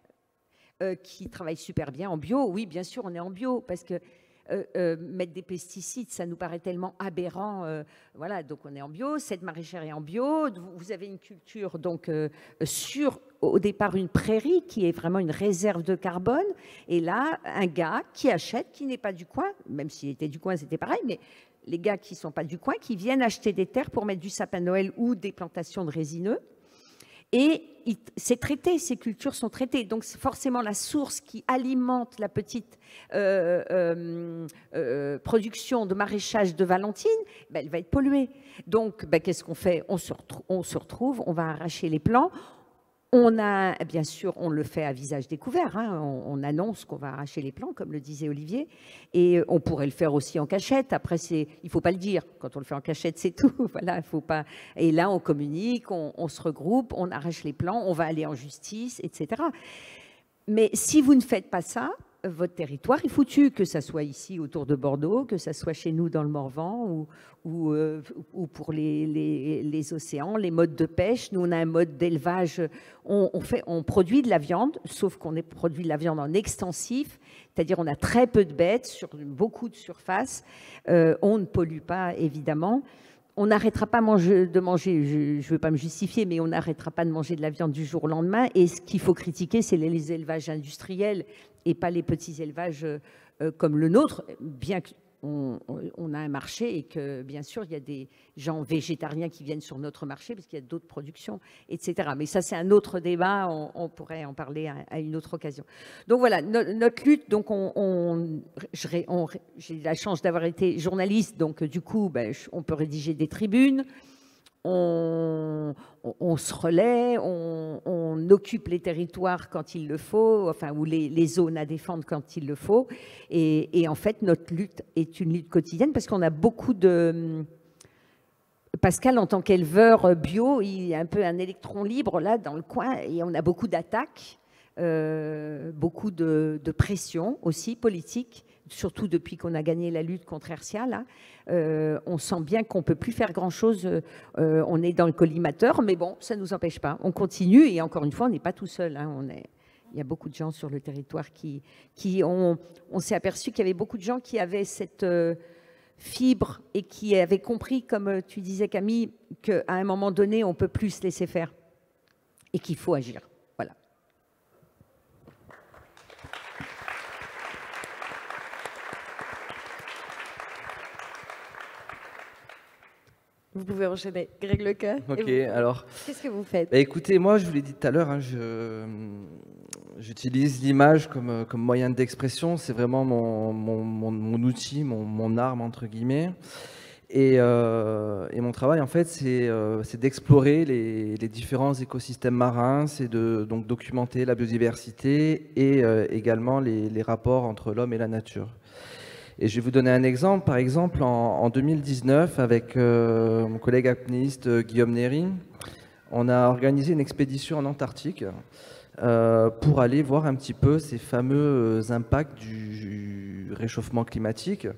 D: qui travaille super bien en bio. Oui, bien sûr, on est en bio, parce que mettre des pesticides, ça nous paraît tellement aberrant. Voilà, donc on est en bio, cette maraîchère est en bio. Vous avez une culture, donc, sur, au départ, une prairie qui est vraiment une réserve de carbone. Et là, un gars qui achète, qui n'est pas du coin, même s'il était du coin, c'était pareil, mais les gars qui ne sont pas du coin, qui viennent acheter des terres pour mettre du sapin de Noël ou des plantations de résineux. Et c'est traité, ces cultures sont traitées. Donc, c'est forcément la source qui alimente la petite production de maraîchage de Valentine, ben, elle va être polluée. Donc, ben, qu'est-ce qu'on fait? On se retrouve, on va arracher les plants. On a, bien sûr, on le fait à visage découvert, hein, on annonce qu'on va arracher les plants, comme le disait Olivier, et on pourrait le faire aussi en cachette. Après, il ne faut pas le dire. Quand on le fait en cachette, c'est tout. Voilà, faut pas. Et là, on communique, on se regroupe, on arrache les plants, on va aller en justice, etc. Mais si vous ne faites pas ça, votre territoire est foutu, que ça soit ici autour de Bordeaux, que ça soit chez nous dans le Morvan ou pour les océans, les modes de pêche. Nous, on a un mode d'élevage, on produit de la viande, sauf qu'on produit de la viande en extensif, c'est-à-dire on a très peu de bêtes sur beaucoup de surface, on ne pollue pas évidemment. On n'arrêtera pas de manger, je ne veux pas me justifier, mais on n'arrêtera pas de manger de la viande du jour au lendemain. Et ce qu'il faut critiquer, c'est les élevages industriels et pas les petits élevages comme le nôtre, bien qu'on a un marché et que, bien sûr, il y a des gens végétariens qui viennent sur notre marché parce qu'il y a d'autres productions, etc. Mais ça, c'est un autre débat, on pourrait en parler à une autre occasion. Donc voilà, notre lutte, donc j'ai la chance d'avoir été journaliste, donc du coup, ben, on peut rédiger des tribunes, on se relaie, on occupe les territoires quand il le faut, enfin, ou les zones à défendre quand il le faut. Et en fait, notre lutte est une lutte quotidienne parce qu'on a beaucoup de... Pascal, en tant qu'éleveur bio, il est un peu un électron libre là dans le coin et on a beaucoup d'attaques, beaucoup de pression aussi politique, surtout depuis qu'on a gagné la lutte contre Hercia. Là. On sent bien qu'on ne peut plus faire grand-chose. On est dans le collimateur, mais bon, ça ne nous empêche pas. On continue et encore une fois, on n'est pas tout seul. Hein. Il y a beaucoup de gens sur le territoire on s'est aperçu qu'il y avait beaucoup de gens qui avaient cette fibre et qui avaient compris, comme tu disais Camille, qu'à un moment donné, on ne peut plus se laisser faire et qu'il faut agir. Voilà.
A: Vous pouvez enchaîner. Greg Lecoeur.
E: Ok, alors...
A: Qu'est-ce que vous faites?
E: Bah, écoutez, moi, je vous l'ai dit tout à l'heure, hein, j'utilise l'image comme moyen d'expression. C'est vraiment mon outil, mon arme, entre guillemets. Et mon travail, en fait, c'est d'explorer les différents écosystèmes marins, c'est de donc documenter la biodiversité et également les rapports entre l'homme et la nature. Et je vais vous donner un exemple. Par exemple, en 2019, avec mon collègue apnéiste Guillaume Néry, on a organisé une expédition en Antarctique pour aller voir un petit peu ces fameux impacts du réchauffement climatique.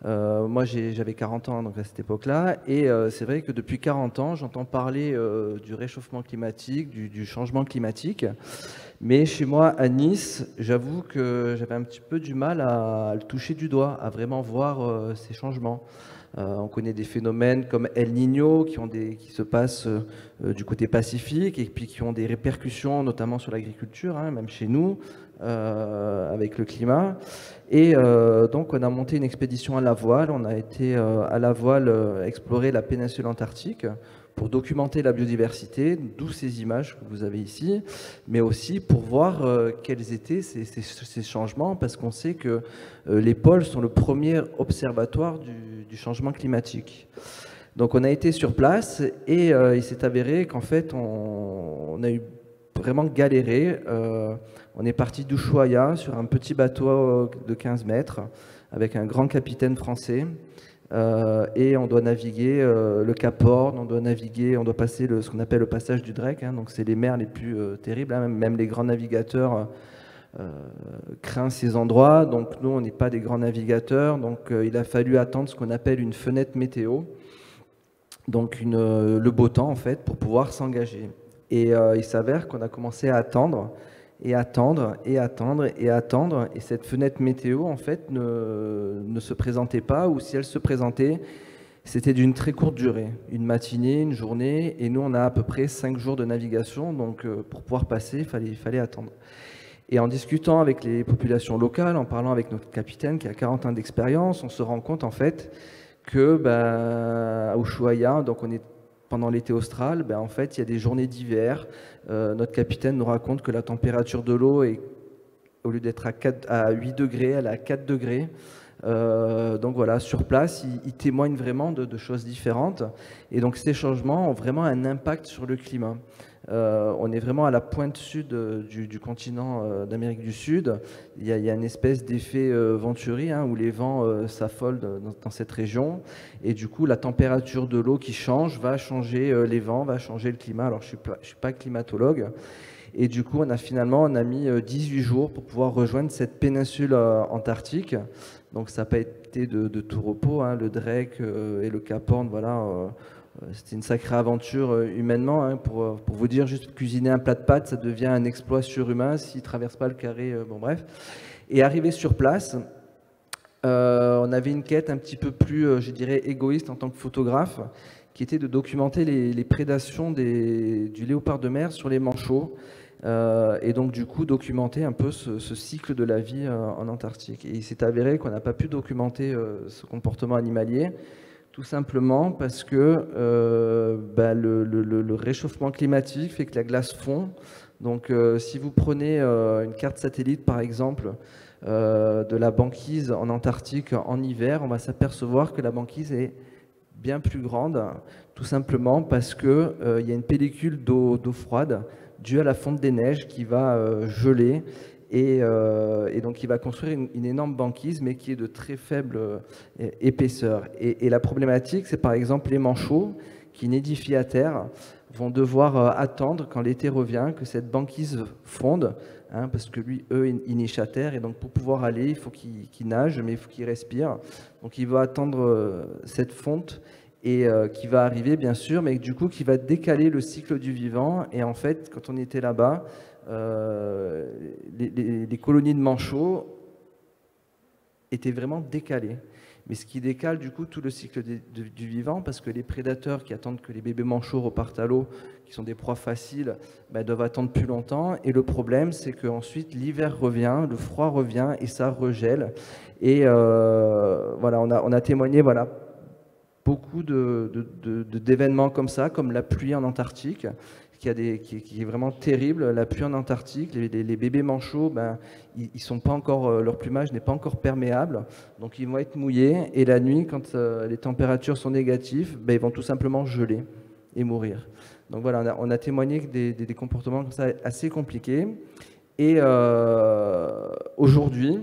E: Moi, j'avais 40 ans donc à cette époque-là, et c'est vrai que depuis 40 ans, j'entends parler du réchauffement climatique, du changement climatique. Mais chez moi, à Nice, j'avoue que j'avais un petit peu du mal à le toucher du doigt, à vraiment voir ces changements. On connaît des phénomènes comme El Niño qui se passent du côté Pacifique et puis qui ont des répercussions notamment sur l'agriculture, hein, même chez nous, avec le climat. Et donc on a monté une expédition à la voile. On a été à la voile explorer la péninsule antarctique pour documenter la biodiversité, d'où ces images que vous avez ici, mais aussi pour voir quels étaient ces changements, parce qu'on sait que les pôles sont le premier observatoire du changement climatique. Donc on a été sur place et il s'est avéré qu'en fait on a eu vraiment galéré. On est parti d'Ushuaia sur un petit bateau de 15 mètres avec un grand capitaine français. Et on doit naviguer le Cap Horn, on doit passer ce qu'on appelle le passage du Drake, hein, donc c'est les mers les plus terribles, hein, même les grands navigateurs craignent ces endroits. Donc nous on n'est pas des grands navigateurs, donc il a fallu attendre ce qu'on appelle une fenêtre météo, donc le beau temps en fait, pour pouvoir s'engager. Et il s'avère qu'on a commencé à attendre et attendre, et attendre, et attendre. Et cette fenêtre météo, en fait, ne se présentait pas, ou si elle se présentait, c'était d'une très courte durée. Une matinée, une journée, et nous, on a à peu près 5 jours de navigation, donc pour pouvoir passer, il fallait attendre. Et en discutant avec les populations locales, en parlant avec notre capitaine qui a 40 ans d'expérience, on se rend compte, en fait, que à Ushuaia, donc on est pendant l'été austral, en fait, il y a des journées d'hiver. Notre capitaine nous raconte que la température de l'eau, au lieu d'être à 8 degrés, elle est à 4 degrés. Donc voilà, sur place, il témoigne vraiment de choses différentes. Et donc ces changements ont vraiment un impact sur le climat. On est vraiment à la pointe sud du continent d'Amérique du Sud. Il y a une espèce d'effet Venturi, hein, où les vents s'affolent dans cette région. Et du coup, la température de l'eau qui change va changer les vents, va changer le climat. Alors, je suis pas climatologue. Et du coup, on a mis 18 jours pour pouvoir rejoindre cette péninsule antarctique. Donc, ça n'a pas été de tout repos, hein, le Drake et le Cap Horn, voilà. C'était une sacrée aventure humainement, hein, pour vous dire, juste cuisiner un plat de pâtes, ça devient un exploit surhumain s'il ne traverse pas le carré, bon bref. Et arrivé sur place, on avait une quête un petit peu plus, je dirais, égoïste en tant que photographe, qui était de documenter les prédations du léopard de mer sur les manchots, et donc du coup documenter un peu ce cycle de la vie en Antarctique. Et il s'est avéré qu'on n'a pas pu documenter ce comportement animalier, tout simplement parce que le réchauffement climatique fait que la glace fond. Donc si vous prenez une carte satellite par exemple de la banquise en Antarctique en hiver, on va s'apercevoir que la banquise est bien plus grande, tout simplement parce qu'il y a une pellicule d'eau froide due à la fonte des neiges qui va geler. Et donc il va construire une énorme banquise, mais qui est de très faible épaisseur. Et la problématique, c'est par exemple les manchots qui nidifient à terre vont devoir attendre quand l'été revient que cette banquise fonde, hein, parce que eux, ils nichent à terre, et donc pour pouvoir aller, il faut qu'ils nagent, mais il faut qu'ils respirent. Donc il va attendre cette fonte, et qui va arriver bien sûr, mais du coup qui va décaler le cycle du vivant. Et en fait, quand on était là-bas, les colonies de manchots étaient vraiment décalées. Mais ce qui décale du coup tout le cycle du vivant, parce que les prédateurs qui attendent que les bébés manchots repartent à l'eau, qui sont des proies faciles, doivent attendre plus longtemps. Et le problème, c'est qu'ensuite l'hiver revient, le froid revient et ça regèle. Et voilà, on a témoigné, voilà, beaucoup d'événements comme ça, comme la pluie en Antarctique, qui est vraiment terrible. La pluie en Antarctique, les bébés manchots, ils sont pas encore, leur plumage n'est pas encore perméable, donc ils vont être mouillés, et la nuit, quand les températures sont négatives, ils vont tout simplement geler et mourir. Donc voilà, on a témoigné des comportements comme ça assez compliqués. Et aujourd'hui,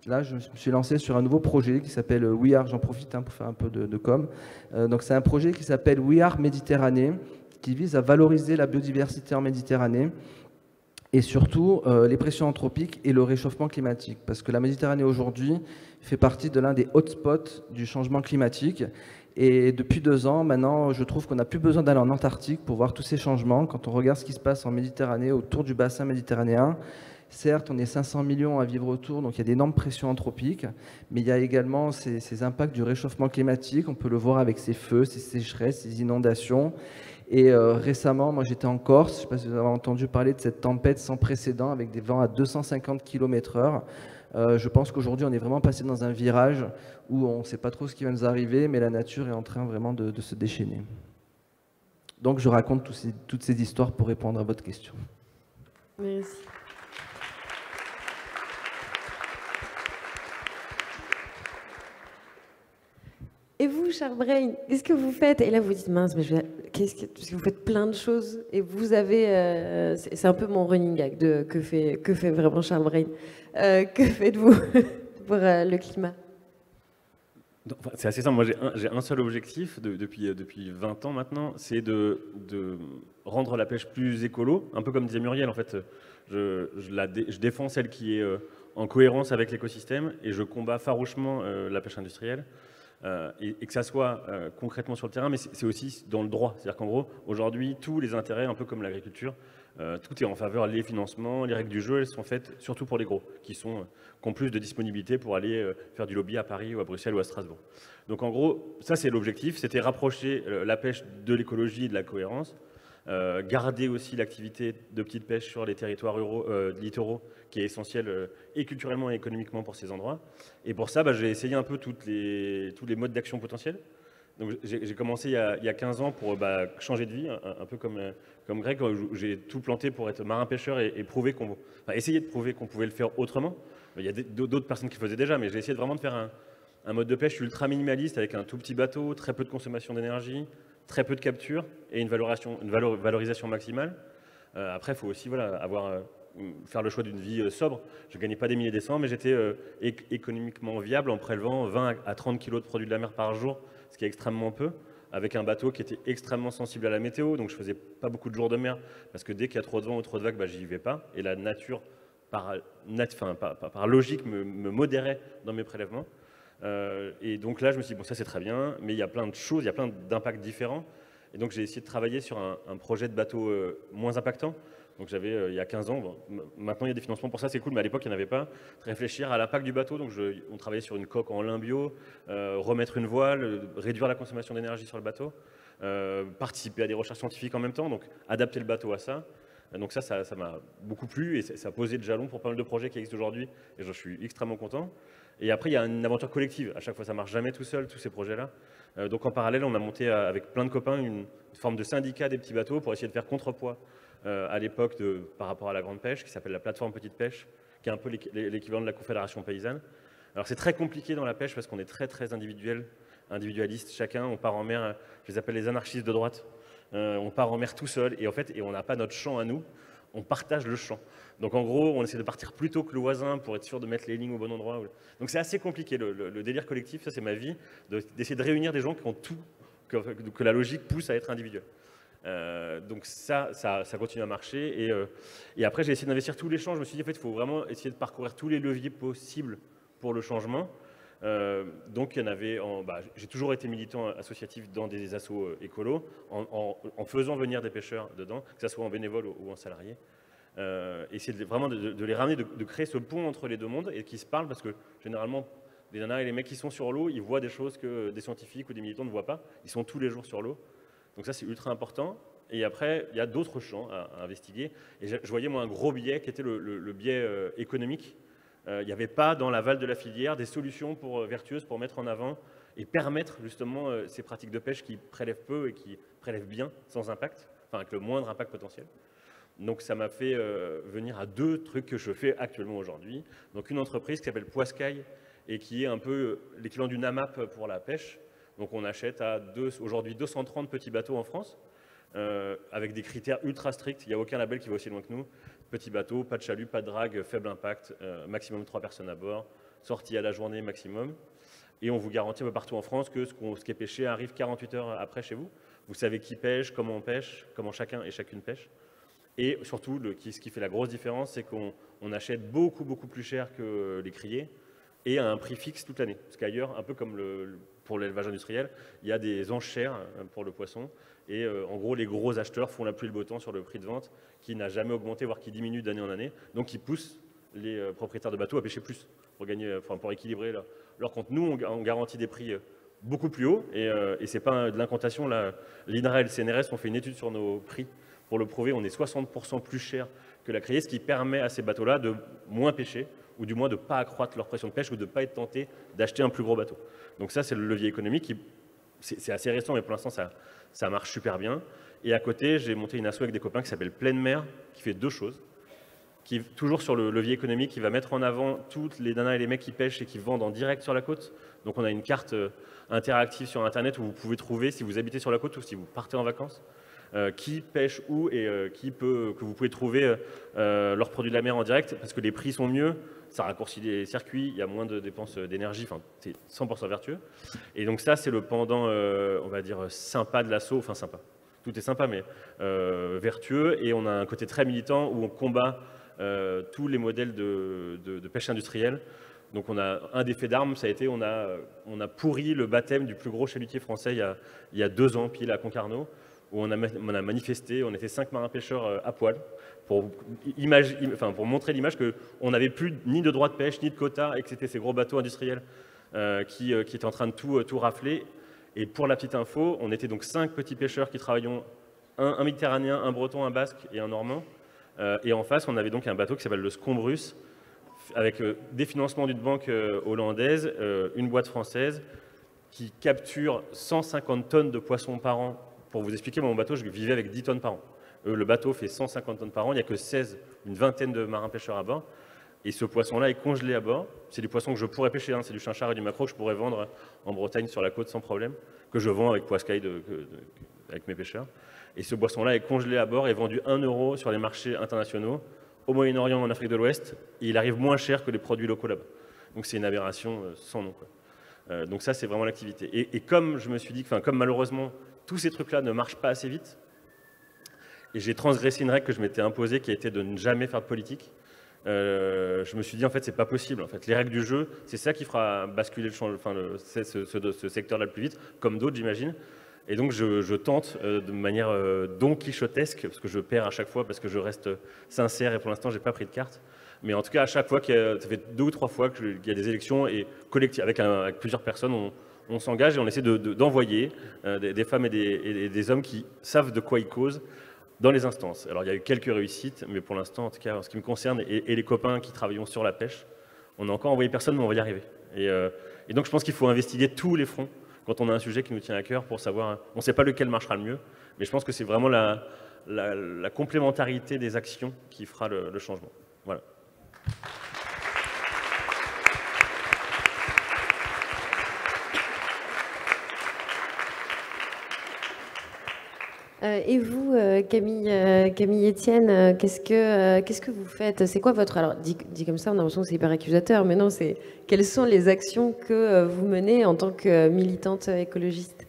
E: là, je me suis lancé sur un nouveau projet qui s'appelle We Are, j'en profite pour faire un peu de com. Donc c'est un projet qui s'appelle We Are Méditerranée, qui vise à valoriser la biodiversité en Méditerranée et surtout les pressions anthropiques et le réchauffement climatique. Parce que la Méditerranée aujourd'hui fait partie de l'un des hotspots du changement climatique. Et depuis 2 ans, maintenant, je trouve qu'on n'a plus besoin d'aller en Antarctique pour voir tous ces changements. Quand on regarde ce qui se passe en Méditerranée, autour du bassin méditerranéen, certes, on est 500 millions à vivre autour, donc il y a d'énormes pressions anthropiques, mais il y a également ces impacts du réchauffement climatique. On peut le voir avec ces feux, ces sécheresses, ces inondations. Et récemment, moi j'étais en Corse, je ne sais pas si vous avez entendu parler de cette tempête sans précédent avec des vents à 250 km/h. Je pense qu'aujourd'hui, on est vraiment passé dans un virage où on ne sait pas trop ce qui va nous arriver, mais la nature est en train vraiment de se déchaîner. Donc je raconte toutes ces histoires pour répondre à votre question.
A: Merci. Et vous, cher Brain, qu'est-ce que vous faites? Et là, vous dites, mince, mais parce que vous faites plein de choses. Et vous avez... c'est un peu mon running gag de que fait vraiment Charles Brain. Que faites-vous pour le climat?
F: C'est assez simple. Moi, j'ai un seul objectif depuis 20 ans maintenant, c'est de rendre la pêche plus écolo. Un peu comme disait Muriel, en fait, je défends celle qui est en cohérence avec l'écosystème et je combats farouchement la pêche industrielle. Et que ça soit concrètement sur le terrain, mais c'est aussi dans le droit. C'est-à-dire qu'en gros, aujourd'hui, tous les intérêts, un peu comme l'agriculture, tout est en faveur, les financements, les règles du jeu, elles sont faites surtout pour les gros, qui ont plus de disponibilité pour aller faire du lobby à Paris ou à Bruxelles ou à Strasbourg. Donc en gros, ça c'est l'objectif, c'était rapprocher la pêche de l'écologie et de la cohérence, garder aussi l'activité de petite pêche sur les territoires littoraux, qui est essentielle et culturellement et économiquement pour ces endroits. Et pour ça, j'ai essayé un peu tous les modes d'action potentiels. Donc j'ai commencé il y a 15 ans pour changer de vie, un peu comme Greg, où j'ai tout planté pour être marin-pêcheur et essayer de prouver qu'on pouvait le faire autrement. Il y a d'autres personnes qui le faisaient déjà, mais j'ai essayé vraiment de faire un mode de pêche ultra minimaliste avec un tout petit bateau, très peu de consommation d'énergie, très peu de capture et une valorisation maximale. Après, il faut aussi faire le choix d'une vie sobre. Je ne gagnais pas des milliers des cents, mais j'étais économiquement viable en prélevant 20 à 30 kilos de produits de la mer par jour, ce qui est extrêmement peu, avec un bateau qui était extrêmement sensible à la météo, donc je ne faisais pas beaucoup de jours de mer, parce que dès qu'il y a trop de vent ou trop de vagues, j'y vais pas, et la nature, par logique, me modérait dans mes prélèvements. Et donc là, je me suis dit, bon, ça c'est très bien, mais il y a plein de choses, il y a plein d'impacts différents, et donc j'ai essayé de travailler sur un projet de bateau moins impactant. Donc j'avais, il y a 15 ans, maintenant il y a des financements pour ça, c'est cool, mais à l'époque il n'y en avait pas. Réfléchir à l'impact du bateau, donc on travaillait sur une coque en lin bio, remettre une voile, réduire la consommation d'énergie sur le bateau, participer à des recherches scientifiques en même temps, donc adapter le bateau à ça. Donc ça m'a beaucoup plu et ça a posé le jalon pour pas mal de projets qui existent aujourd'hui et je suis extrêmement content. Et après il y a une aventure collective, à chaque fois ça marche jamais tout seul, tous ces projets-là. Donc en parallèle on a monté avec plein de copains une forme de syndicat des petits bateaux pour essayer de faire contrepoids à l'époque par rapport à la grande pêche, qui s'appelle la plateforme Petite Pêche, qui est un peu l'équivalent de la Confédération paysanne. Alors c'est très compliqué dans la pêche parce qu'on est très très individualiste chacun, on part en mer, je les appelle les anarchistes de droite, on part en mer tout seul et en fait on n'a pas notre champ à nous, on partage le champ. Donc en gros on essaie de partir plus tôt que le voisin pour être sûr de mettre les lignes au bon endroit. Donc c'est assez compliqué, le délire collectif, ça c'est ma vie, d'essayer de réunir des gens qui ont tout, que la logique pousse à être individuel. Donc ça continue à marcher et après j'ai essayé d'investir tous les champs. Je me suis dit en fait il faut vraiment essayer de parcourir tous les leviers possibles pour le changement. Donc il y en avait, j'ai toujours été militant associatif dans des assos écolos en faisant venir des pêcheurs dedans, que ce soit en bénévole ou en salarié. Essayer vraiment de les ramener, de créer ce pont entre les deux mondes et qu'ils se parlent parce que généralement les nanas et les mecs qui sont sur l'eau, ils voient des choses que des scientifiques ou des militants ne voient pas. Ils sont tous les jours sur l'eau. Donc ça, c'est ultra important. Et après, il y a d'autres champs à investiguer. Et je voyais, moi, un gros biais qui était le biais économique. Il n'y avait pas, dans l'aval de la filière, des solutions vertueuses pour mettre en avant et permettre, justement, ces pratiques de pêche qui prélèvent peu et qui prélèvent bien, sans impact, enfin, avec le moindre impact potentiel. Donc ça m'a fait venir à 2 trucs que je fais actuellement aujourd'hui. Donc une entreprise qui s'appelle Poiscaille et qui est un peu l'équivalent d'une AMAP pour la pêche. Donc on achète aujourd'hui 230 petits bateaux en France, avec des critères ultra stricts. Il n'y a aucun label qui va aussi loin que nous. Petit bateau, pas de chalut, pas de drague, faible impact, maximum 3 personnes à bord, sorties à la journée maximum. Et on vous garantit partout en France que ce qui est pêché arrive 48 heures après chez vous. Vous savez qui pêche, comment chacun et chacune pêche. Et surtout, ce qui fait la grosse différence, c'est qu'on achète beaucoup plus cher que les criées et à un prix fixe toute l'année. Parce qu'ailleurs, un peu comme pour l'élevage industriel, il y a des enchères pour le poisson. Et en gros, les gros acheteurs font la pluie et le beau temps sur le prix de vente qui n'a jamais augmenté, voire qui diminue d'année en année. Donc, ils poussent les propriétaires de bateaux à pêcher plus pour équilibrer leur compte. Nous, on garantit des prix beaucoup plus hauts et ce n'est pas de l'incantation. L'INRA et le CNRS ont fait une étude sur nos prix pour le prouver. On est 60% plus cher que la criée, ce qui permet à ces bateaux-là de moins pêcher ou du moins de ne pas accroître leur pression de pêche ou de ne pas être tentés d'acheter un plus gros bateau. Donc ça, c'est le levier économique. C'est assez récent, mais pour l'instant, ça marche super bien. Et à côté, j'ai monté une asso avec des copains qui s'appelle Pleine Mer, qui fait deux choses. Qui est toujours sur le levier économique, qui va mettre en avant toutes les nanas et les mecs qui pêchent et qui vendent en direct sur la côte. Donc on a une carte interactive sur Internet où vous pouvez trouver, si vous habitez sur la côte ou si vous partez en vacances, qui pêche où et que vous pouvez trouver leurs produits de la mer en direct, parce que les prix sont mieux, ça raccourcit les circuits, il y a moins de dépenses d'énergie, enfin c'est 100% vertueux. Et donc ça, c'est le pendant, on va dire, sympa de l'assaut, enfin sympa, tout est sympa, mais vertueux, et on a un côté très militant où on combat tous les modèles de pêche industrielle. Donc on a un des faits d'armes, ça a été, on a pourri le baptême du plus gros chalutier français il y a 2 ans, pile à Concarneau, où on a manifesté, on était 5 marins-pêcheurs à poil, pour montrer l'image qu'on n'avait plus ni de droit de pêche, ni de quota, et que c'était ces gros bateaux industriels qui étaient en train de tout rafler. Et pour la petite info, on était donc 5 petits pêcheurs qui travaillions, un méditerranéen, un breton, un basque et un normand. Et en face, on avait donc un bateau qui s'appelle le Scombrus, avec des financements d'une banque hollandaise, une boîte française, qui capture 150 tonnes de poissons par an. Pour vous expliquer, mon bateau, je vivais avec 10 tonnes par an. Le bateau fait 150 tonnes par an, il n'y a que une vingtaine de marins-pêcheurs à bord. Et ce poisson-là est congelé à bord. C'est du poisson que je pourrais pêcher, c'est du chinchard et du maquereau que je pourrais vendre en Bretagne sur la côte sans problème, que je vends avec Poiscaille avec mes pêcheurs. Et ce poisson-là est congelé à bord et vendu 1 € sur les marchés internationaux, au Moyen-Orient, en Afrique de l'Ouest, et il arrive moins cher que les produits locaux là-bas. Donc c'est une aberration sans nom, quoi. Donc ça, c'est vraiment l'activité. Et comme je me suis dit, comme malheureusement, tous ces trucs-là ne marchent pas assez vite, et j'ai transgressé une règle que je m'étais imposée, qui a été de ne jamais faire de politique, je me suis dit, en fait, c'est pas possible. En fait, les règles du jeu, c'est ça qui fera basculer ce secteur-là le plus vite, comme d'autres, j'imagine. Et donc, je tente de manière don quichotesque, parce que je perds à chaque fois, parce que je reste sincère, et pour l'instant, j'ai pas pris de carte. Mais en tout cas, à chaque fois, ça fait 2 ou 3 fois qu'il y a des élections, et collectif, avec plusieurs personnes, on s'engage et on essaie d'envoyer des femmes et des hommes qui savent de quoi ils causent dans les instances. Alors, il y a eu quelques réussites, mais pour l'instant, en tout cas, en ce qui me concerne, et les copains qui travaillons sur la pêche, on n'a encore envoyé personne, mais on va y arriver. Et donc, je pense qu'il faut investiguer tous les fronts quand on a un sujet qui nous tient à cœur pour savoir, on ne sait pas lequel marchera le mieux, mais je pense que c'est vraiment la complémentarité des actions qui fera le changement. Voilà.
A: Et vous, Camille Etienne, qu'est-ce que vous faites? C'est quoi votre... Alors, dit comme ça, on a l'impression que c'est hyper accusateur, mais non, quelles sont les actions que vous menez en tant que militante écologiste?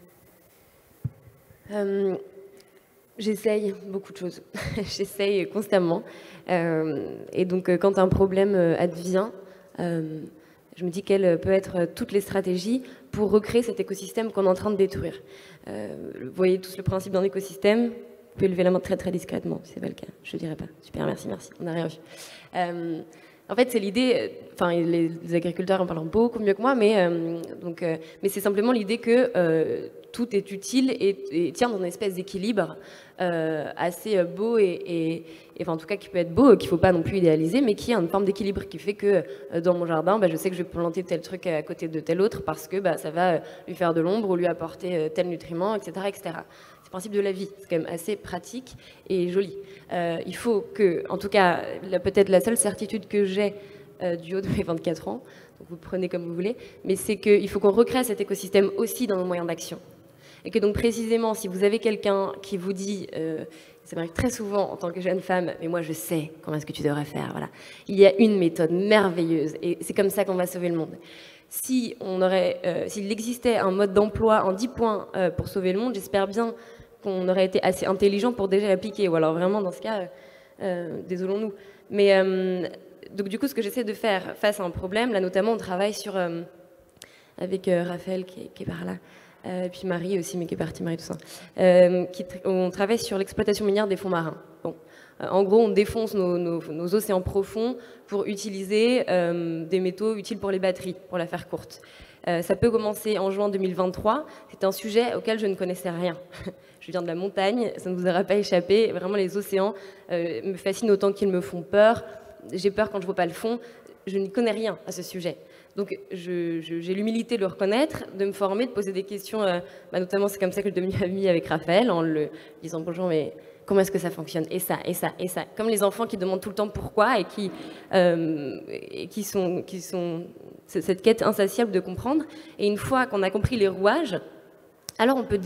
A: J'essaye beaucoup de choses. J'essaye constamment. Et donc, quand un problème advient, je me dis quelles peuvent être toutes les stratégies pour recréer cet écosystème qu'on est en train de détruire. Vous voyez tous le principe d'un écosystème. Vous pouvez lever la main très très discrètement, si ce n'est pas le cas. Je ne dirai pas. Super, merci, on n'a rien vu. En fait, c'est l'idée, les agriculteurs en parlent beaucoup mieux que moi, mais c'est simplement l'idée que tout est utile et tient dans une espèce d'équilibre assez beau en tout cas qui peut être beau, qu'il ne faut pas non plus idéaliser, mais qui a une forme d'équilibre qui fait que dans mon jardin, je sais que je vais planter tel truc à côté de tel autre parce que ça va lui faire de l'ombre ou lui apporter tel nutriment, etc., etc. C'est le principe de la vie, c'est quand même assez pratique et joli. Il faut que, en tout cas, peut-être la seule certitude que j'ai du haut de mes 24 ans, donc vous prenez comme vous voulez, mais c'est qu'il faut qu'on recrée cet écosystème aussi dans nos moyens d'action. Et que donc précisément, si vous avez quelqu'un qui vous dit, ça m'arrive très souvent en tant que jeune femme, mais moi je sais comment est-ce que tu devrais faire, voilà. Il y a une méthode merveilleuse et c'est comme ça qu'on va sauver le monde. Si s'il existait un mode d'emploi en 10 points pour sauver le monde, j'espère bien qu'on aurait été assez intelligent pour déjà l'appliquer. Ou alors vraiment, dans ce cas, désolons-nous. Mais donc du coup, ce que j'essaie de faire face à un problème, là notamment, on travaille sur, avec Raphaël qui est par là, et puis Marie aussi, mais qui est partie, Marie Toussaint, on travaille sur l'exploitation minière des fonds marins. Bon. En gros, on défonce nos océans profonds pour utiliser des métaux utiles pour les batteries, pour la faire courte. Ça peut commencer en juin 2023. C'est un sujet auquel je ne connaissais rien. Je viens de la montagne, ça ne vous aura pas échappé. Vraiment, les océans me fascinent autant qu'ils me font peur. J'ai peur quand je ne vois pas le fond. Je n'y connais rien à ce sujet. Donc, j'ai l'humilité de le reconnaître, de me former, de poser des questions. Notamment, c'est comme ça que je suis devenue amie avec Raphaël, en le disant bonjour, mais comment est-ce que ça fonctionne? Et ça, et ça, et ça. Comme les enfants qui demandent tout le temps pourquoi et qui sont cette quête insatiable de comprendre. Et une fois qu'on a compris les rouages, alors on peut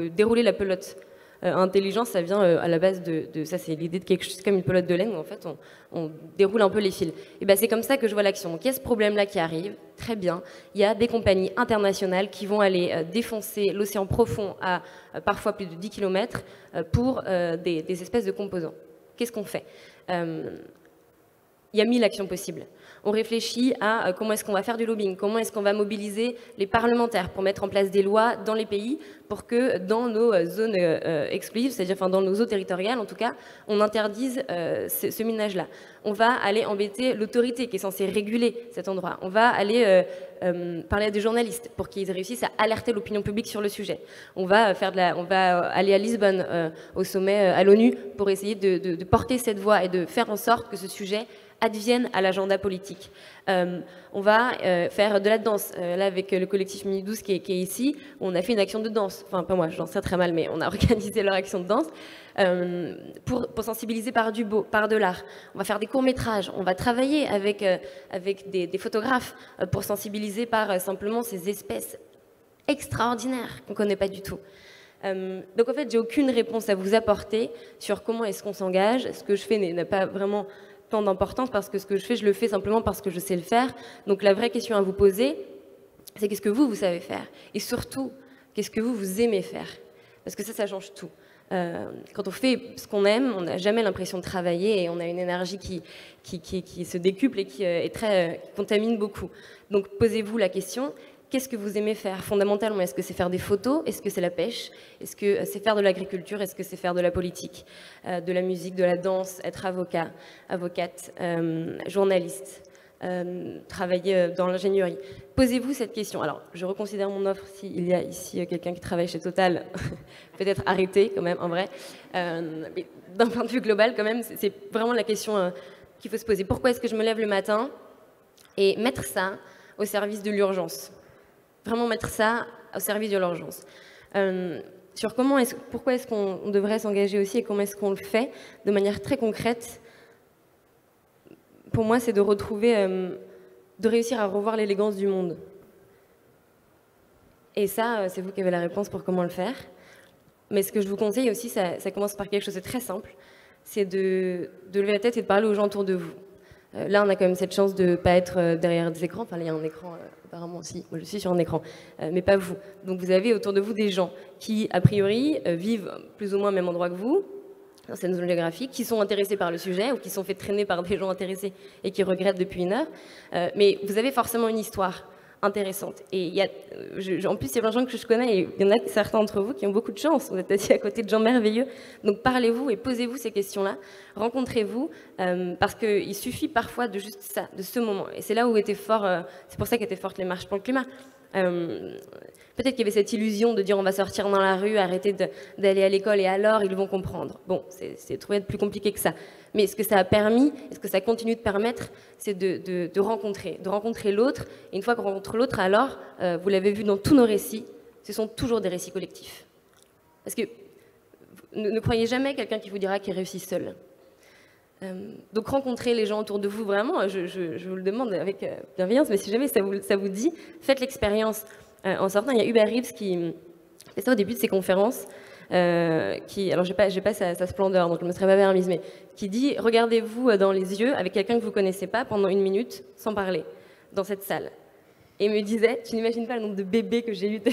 A: dérouler la pelote. Intelligence, ça vient à la base de ça, c'est l'idée de quelque chose comme une pelote de laine où en fait on déroule un peu les fils. Et ben c'est comme ça que je vois l'action. Donc il y a ce problème-là qui arrive, très bien. Il y a des compagnies internationales qui vont aller défoncer l'océan profond à parfois plus de 10 km pour des espèces de composants. Qu'est-ce qu'on fait? Il y a 1000 actions possibles. On réfléchit à comment est-ce qu'on va faire du lobbying, comment est-ce qu'on va mobiliser les parlementaires pour mettre en place des lois dans les pays pour que dans nos zones exclusives, c'est-à-dire enfin, dans nos eaux territoriales en tout cas, on interdise ce minage-là. On va aller embêter l'autorité qui est censée réguler cet endroit. On va aller parler à des journalistes pour qu'ils réussissent à alerter l'opinion publique sur le sujet. On va aller à Lisbonne au sommet à l'ONU pour essayer de porter cette voix et de faire en sorte que ce sujet adviennent à l'agenda politique. On va faire de la danse. Là, avec le collectif Minute 12 qui est ici, on a fait une action de danse. Enfin, pas moi, je danse très mal, mais on a organisé leur action de danse pour sensibiliser par du beau, par de l'art. On va faire des courts-métrages. On va travailler avec des photographes pour sensibiliser par simplement ces espèces extraordinaires qu'on ne connaît pas du tout. Donc en fait, j'ai aucune réponse à vous apporter sur comment est-ce qu'on s'engage. Ce que je fais n'a pas vraiment tant d'importance parce que ce que je fais, je le fais simplement parce que je sais le faire. Donc la vraie question à vous poser, c'est qu'est-ce que vous savez faire? Et surtout, qu'est-ce que vous aimez faire? Parce que ça change tout. Quand on fait ce qu'on aime, on n'a jamais l'impression de travailler et on a une énergie qui se décuple et qui contamine beaucoup. Donc posez-vous la question, qu'est-ce que vous aimez faire fondamentalement? Est-ce que c'est faire des photos? Est-ce que c'est la pêche? Est-ce que c'est faire de l'agriculture? Est-ce que c'est faire de la politique, de la musique, de la danse, être avocat, avocate, journaliste, travailler dans l'ingénierie? Posez-vous cette question. Alors, je reconsidère mon offre. S'il y a ici quelqu'un qui travaille chez Total, peut-être arrêter quand même, en vrai. Mais d'un point de vue global, quand même, c'est vraiment la question qu'il faut se poser. Pourquoi est-ce que je me lève le matin? Et mettre ça au service de l'urgence. Vraiment mettre ça au service de l'urgence. Sur pourquoi est-ce qu'on devrait s'engager aussi et comment est-ce qu'on le fait de manière très concrète. Pour moi, c'est de réussir à revoir l'élégance du monde. Et ça, c'est vous qui avez la réponse pour comment le faire. Mais ce que je vous conseille aussi, ça commence par quelque chose de très simple, c'est de lever la tête et de parler aux gens autour de vous. Là, on a quand même cette chance de ne pas être derrière des écrans. Enfin, là, il y a un écran, apparemment, si. Moi, je suis sur un écran, mais pas vous. Donc, vous avez autour de vous des gens qui, a priori, vivent plus ou moins au même endroit que vous, dans cette zone géographique, qui sont intéressés par le sujet ou qui sont fait traîner par des gens intéressés et qui regrettent depuis une heure. Mais vous avez forcément une histoire intéressante. Et en plus, il y a plein de gens que je connais et il y en a certains d'entre vous qui ont beaucoup de chance. Vous êtes assis à côté de gens merveilleux. Donc parlez-vous et posez-vous ces questions-là. Rencontrez-vous parce qu'il suffit parfois de juste ça, de ce moment. Et c'est là où était fort, c'est pour ça qu'étaient fortes les marches pour le climat. Peut-être qu'il y avait cette illusion de dire on va sortir dans la rue, arrêter d'aller à l'école et alors ils vont comprendre. Bon, c'est trouvé plus compliqué que ça. Mais ce que ça a permis, et ce que ça continue de permettre, c'est de rencontrer l'autre. Et une fois qu'on rencontre l'autre, alors, vous l'avez vu dans tous nos récits, ce sont toujours des récits collectifs. Parce que ne croyez jamais quelqu'un qui vous dira qu'il réussit seul. Donc rencontrez les gens autour de vous, vraiment, je vous le demande avec bienveillance, mais si jamais ça vous dit, faites l'expérience. En sortant, il y a Uber Eats qui
G: Et ça au début de ces conférences, alors j'ai pas sa splendeur, donc je ne me serais pas permise, mais qui dit, regardez-vous dans les yeux avec quelqu'un que vous ne connaissez pas pendant 1 minute, sans parler, dans cette salle. Et il me disait, tu n'imagines pas le nombre de bébés que j'ai eu de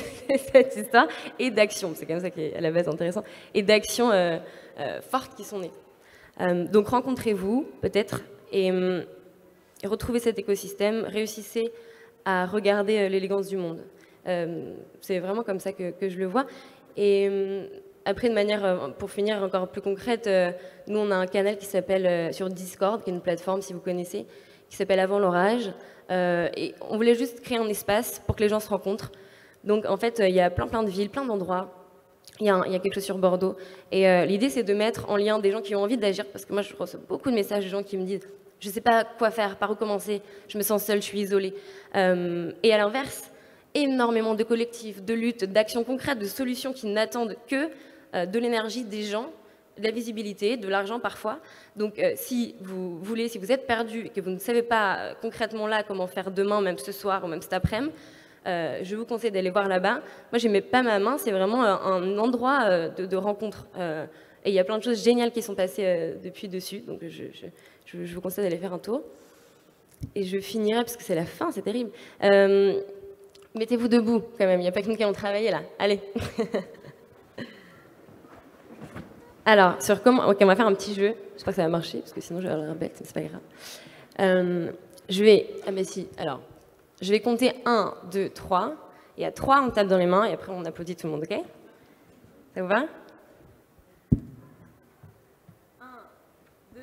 G: cette histoire, et d'actions, c'est comme ça qui est à la base intéressant, et d'actions fortes qui sont nées. Donc rencontrez-vous, peut-être, et retrouvez cet écosystème, réussissez à regarder l'élégance du monde. C'est vraiment comme ça que je le vois. Et après, de manière, pour finir, encore plus concrète, nous, on a un canal qui s'appelle sur Discord, qui est une plateforme, si vous connaissez, qui s'appelle Avant l'orage. Et on voulait juste créer un espace pour que les gens se rencontrent. Donc, en fait, il y a plein de villes, plein d'endroits. Il y a quelque chose sur Bordeaux. Et l'idée, c'est de mettre en lien des gens qui ont envie d'agir, parce que moi, je reçois beaucoup de messages de gens qui me disent « je ne sais pas quoi faire, par où commencer, je me sens seule, je suis isolée ». Et à l'inverse, énormément de collectifs, de luttes, d'actions concrètes, de solutions qui n'attendent que de l'énergie des gens, de la visibilité, de l'argent parfois. Donc si vous voulez, si vous êtes perdu et que vous ne savez pas concrètement là comment faire demain, même ce soir ou même cet après-midi, je vous conseille d'aller voir là-bas. Moi, je ne mets pas ma main, c'est vraiment un endroit de rencontre. Et il y a plein de choses géniales qui sont passées depuis dessus. Donc je vous conseille d'aller faire un tour. Et je finirai, parce que c'est la fin, c'est terrible. Mettez-vous debout quand même, il n'y a pas que nous qui allons travailler là. Allez. Alors, sur comment... Ok, on va faire un petit jeu. J'espère que ça va marcher, parce que sinon je vais avoir l'air bête, mais c'est pas grave. Je vais... Ah ben si, alors... Je vais compter 1, 2, 3. Et à 3, on tape dans les mains, et après on applaudit tout le monde, ok? Ça vous va? 1, 2,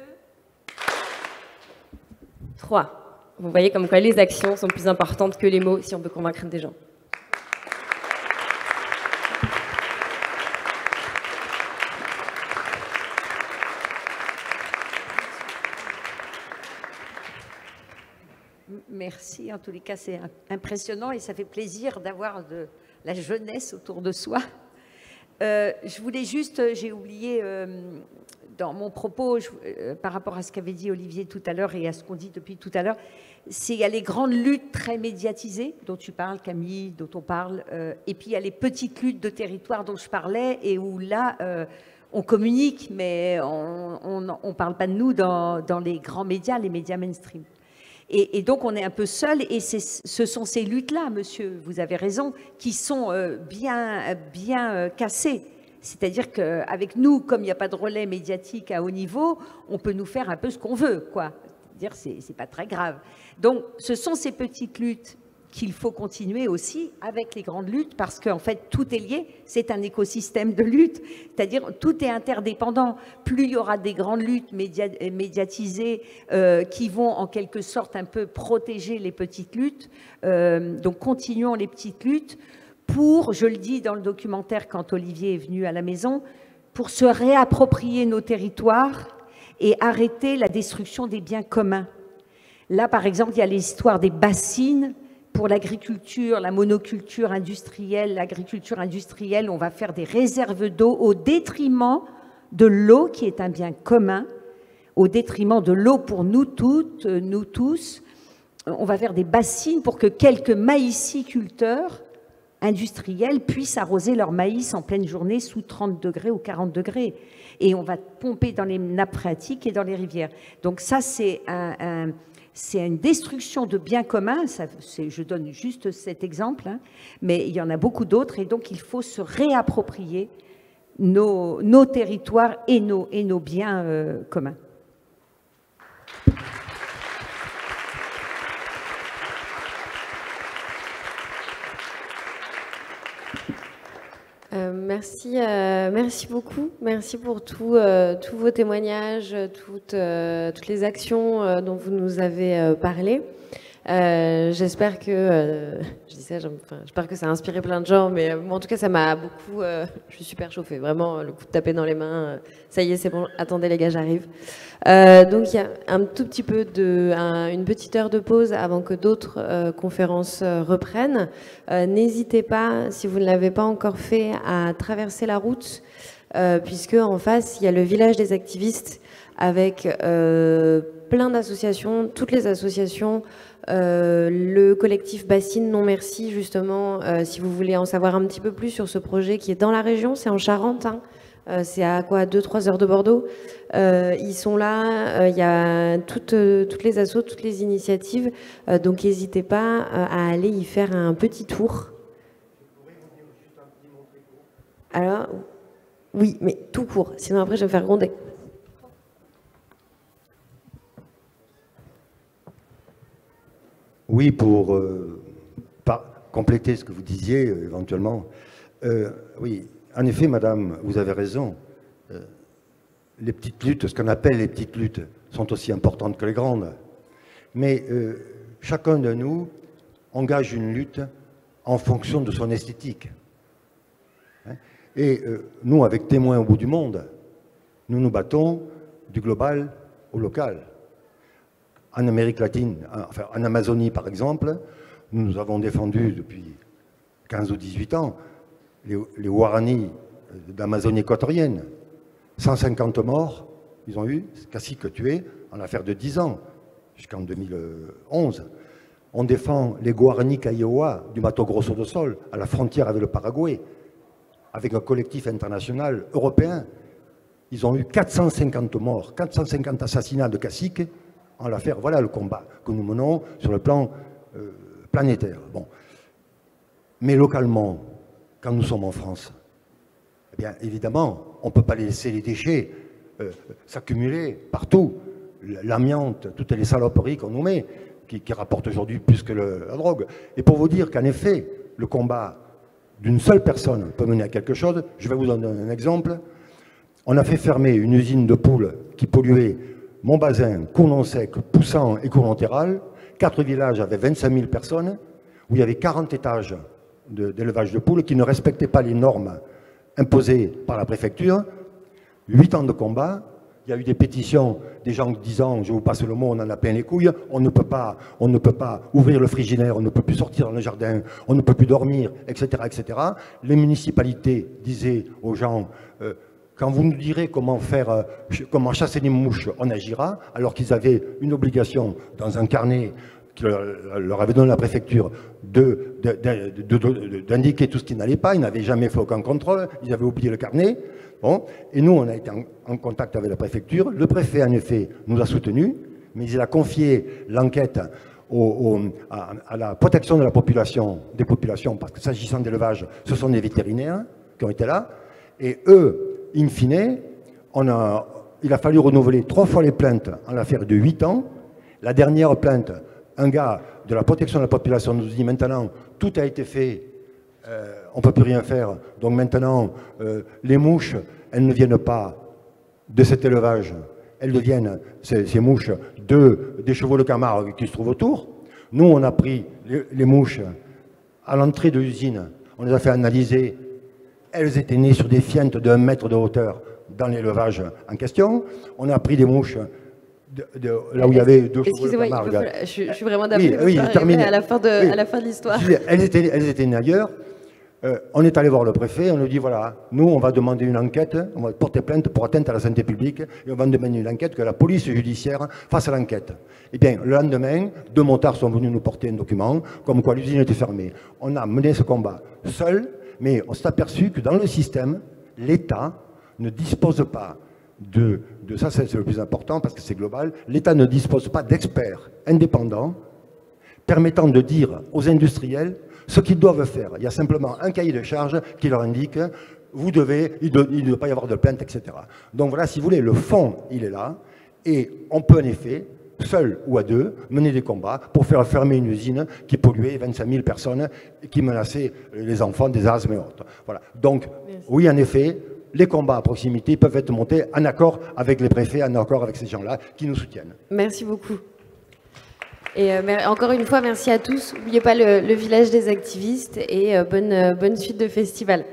G: 3. Vous voyez comme quoi les actions sont plus importantes que les mots si on veut convaincre des gens.
D: Merci, en tous les cas c'est impressionnant et ça fait plaisir d'avoir de la jeunesse autour de soi. Je voulais juste, j'ai oublié dans mon propos par rapport à ce qu'avait dit Olivier tout à l'heure et à ce qu'on dit depuis tout à l'heure, il y a les grandes luttes très médiatisées dont tu parles Camille, dont on parle, et puis il y a les petites luttes de territoire dont je parlais et où là on communique mais on ne parle pas de nous dans les grands médias, les médias mainstream. Et donc, on est un peu seul, et ce sont ces luttes-là, monsieur, vous avez raison, qui sont bien cassées. C'est-à-dire qu'avec nous, comme il n'y a pas de relais médiatique à haut niveau, on peut nous faire un peu ce qu'on veut, quoi. C'est-à-dire, c'est pas très grave. Donc, ce sont ces petites luttes qu'il faut continuer aussi avec les grandes luttes, parce qu'en fait, tout est lié, c'est un écosystème de lutte, c'est-à-dire tout est interdépendant. Plus il y aura des grandes luttes médiatisées qui vont en quelque sorte un peu protéger les petites luttes, donc continuons les petites luttes pour, je le dis dans le documentaire quand Olivier est venu à la maison, pour se réapproprier nos territoires et arrêter la destruction des biens communs. Là, par exemple, il y a l'histoire des bassines. Pour l'agriculture, la monoculture industrielle, l'agriculture industrielle, on va faire des réserves d'eau au détriment de l'eau qui est un bien commun, au détriment de l'eau pour nous toutes, nous tous. On va faire des bassines pour que quelques maïsiculteurs industriels puissent arroser leur maïs en pleine journée sous 30 degrés ou 40 degrés. Et on va pomper dans les nappes phréatiques et dans les rivières. Donc ça, c'est une destruction de biens communs, je donne juste cet exemple, hein, mais il y en a beaucoup d'autres, et donc il faut se réapproprier nos territoires et nos biens communs.
A: Merci beaucoup. Merci pour tous vos témoignages, toutes les actions dont vous nous avez parlé. J'espère que, j'espère que ça a inspiré plein de gens, mais moi, en tout cas, ça m'a beaucoup... je suis super chauffée, vraiment, le coup de taper dans les mains. Ça y est, c'est bon, attendez les gars, j'arrive. Donc, il y a un tout petit peu une petite heure de pause avant que d'autres conférences reprennent. N'hésitez pas, si vous ne l'avez pas encore fait, à traverser la route, puisque en face, il y a le village des activistes avec plein d'associations, toutes les associations le collectif Bassine Non Merci, justement, si vous voulez en savoir un petit peu plus sur ce projet qui est dans la région, c'est en Charente, hein. C'est à quoi 2-3 heures de Bordeaux. Ils sont là, il y a toutes les assos, toutes les initiatives, donc n'hésitez pas à aller y faire un petit tour. Alors, oui, mais tout court, sinon après je vais me faire gronder.
H: Oui, pour compléter ce que vous disiez éventuellement. Oui, en effet, madame, vous avez raison. Les petites luttes, ce qu'on appelle les petites luttes, sont aussi importantes que les grandes. Mais chacun de nous engage une lutte en fonction de son esthétique. Et nous, avec Témoins au bout du monde, nous nous battons du global au local. En Amérique latine, enfin en Amazonie par exemple, nous avons défendu depuis 15 ou 18 ans les Guarani d'Amazonie équatorienne. 150 morts, ils ont eu, caciques tués, en l'affaire de 10 ans, jusqu'en 2011. On défend les Guarani Kaiowá du Mato Grosso do Sul, à la frontière avec le Paraguay, avec un collectif international européen. Ils ont eu 450 morts, 450 assassinats de caciques en l'affaire. Voilà le combat que nous menons sur le plan planétaire. Bon. Mais localement, quand nous sommes en France, eh bien, évidemment, on ne peut pas laisser les déchets s'accumuler partout. L'amiante, toutes les saloperies qu'on nous met, qui rapportent aujourd'hui plus que la drogue. Et pour vous dire qu'en effet, le combat d'une seule personne peut mener à quelque chose, je vais vous donner un exemple. On a fait fermer une usine de poules qui polluait Montbazin, Cournon-Sec, Poussan et Cournon-Terral. 4 villages avaient 25 000 personnes, où il y avait 40 étages d'élevage de poules qui ne respectaient pas les normes imposées par la préfecture. 8 ans de combat. Il y a eu des pétitions, des gens disant, je vous passe le mot, on en a plein les couilles, on ne peut pas ouvrir le frigidaire, on ne peut plus sortir dans le jardin, on ne peut plus dormir, etc. etc. Les municipalités disaient aux gens, quand vous nous direz comment chasser les mouches, on agira, alors qu'ils avaient une obligation dans un carnet qui leur avait donné la préfecture d'indiquer tout ce qui n'allait pas. Ils n'avaient jamais fait aucun contrôle, ils avaient oublié le carnet. Bon. Et nous, on a été en contact avec la préfecture. Le préfet, en effet, nous a soutenus, mais il a confié l'enquête à la protection de la population, des populations, parce que s'agissant d'élevage, ce sont des vétérinaires qui ont été là. Et eux, in fine, il a fallu renouveler 3 fois les plaintes en l'affaire de 8 ans. La dernière plainte, un gars de la protection de la population nous dit maintenant, tout a été fait, on ne peut plus rien faire. Donc maintenant, les mouches, elles ne viennent pas de cet élevage, elles deviennent, ces mouches, des chevaux de Camargue qui se trouvent autour. Nous, on a pris les mouches à l'entrée de l'usine, on les a fait analyser. Elles étaient nées sur des fientes de 1 mètre de hauteur dans l'élevage en question. On a pris des mouches là où il y avait 2 chevaux de Camargue.
A: Je suis vraiment d'accord.
H: Oui, terminé.
A: À la fin de l'histoire.
H: Elles étaient nées ailleurs. On est allé voir le préfet, on lui dit voilà, nous on va demander une enquête, on va porter plainte pour atteinte à la santé publique et on va demander une enquête, que la police judiciaire fasse l'enquête. Eh bien, le lendemain, 2 motards sont venus nous porter un document comme quoi l'usine était fermée. On a mené ce combat seul, mais on s'est aperçu que dans le système, l'État ne dispose pas de ça, c'est le plus important parce que c'est global, l'État ne dispose pas d'experts indépendants permettant de dire aux industriels ce qu'ils doivent faire. Il y a simplement un cahier de charge qui leur indique il ne doit pas y avoir de plainte, etc. Donc voilà, si vous voulez, le fond, il est là, et on peut en effet, seul ou à 2, mener des combats pour faire fermer une usine qui polluait 25 000 personnes et qui menaçait les enfants des asthmes et autres. Voilà. Donc, oui, en effet, les combats à proximité peuvent être montés en accord avec les préfets, en accord avec ces gens-là qui nous soutiennent.
A: Merci beaucoup. Et encore une fois, merci à tous. N'oubliez pas le village des activistes et bonne suite de festival.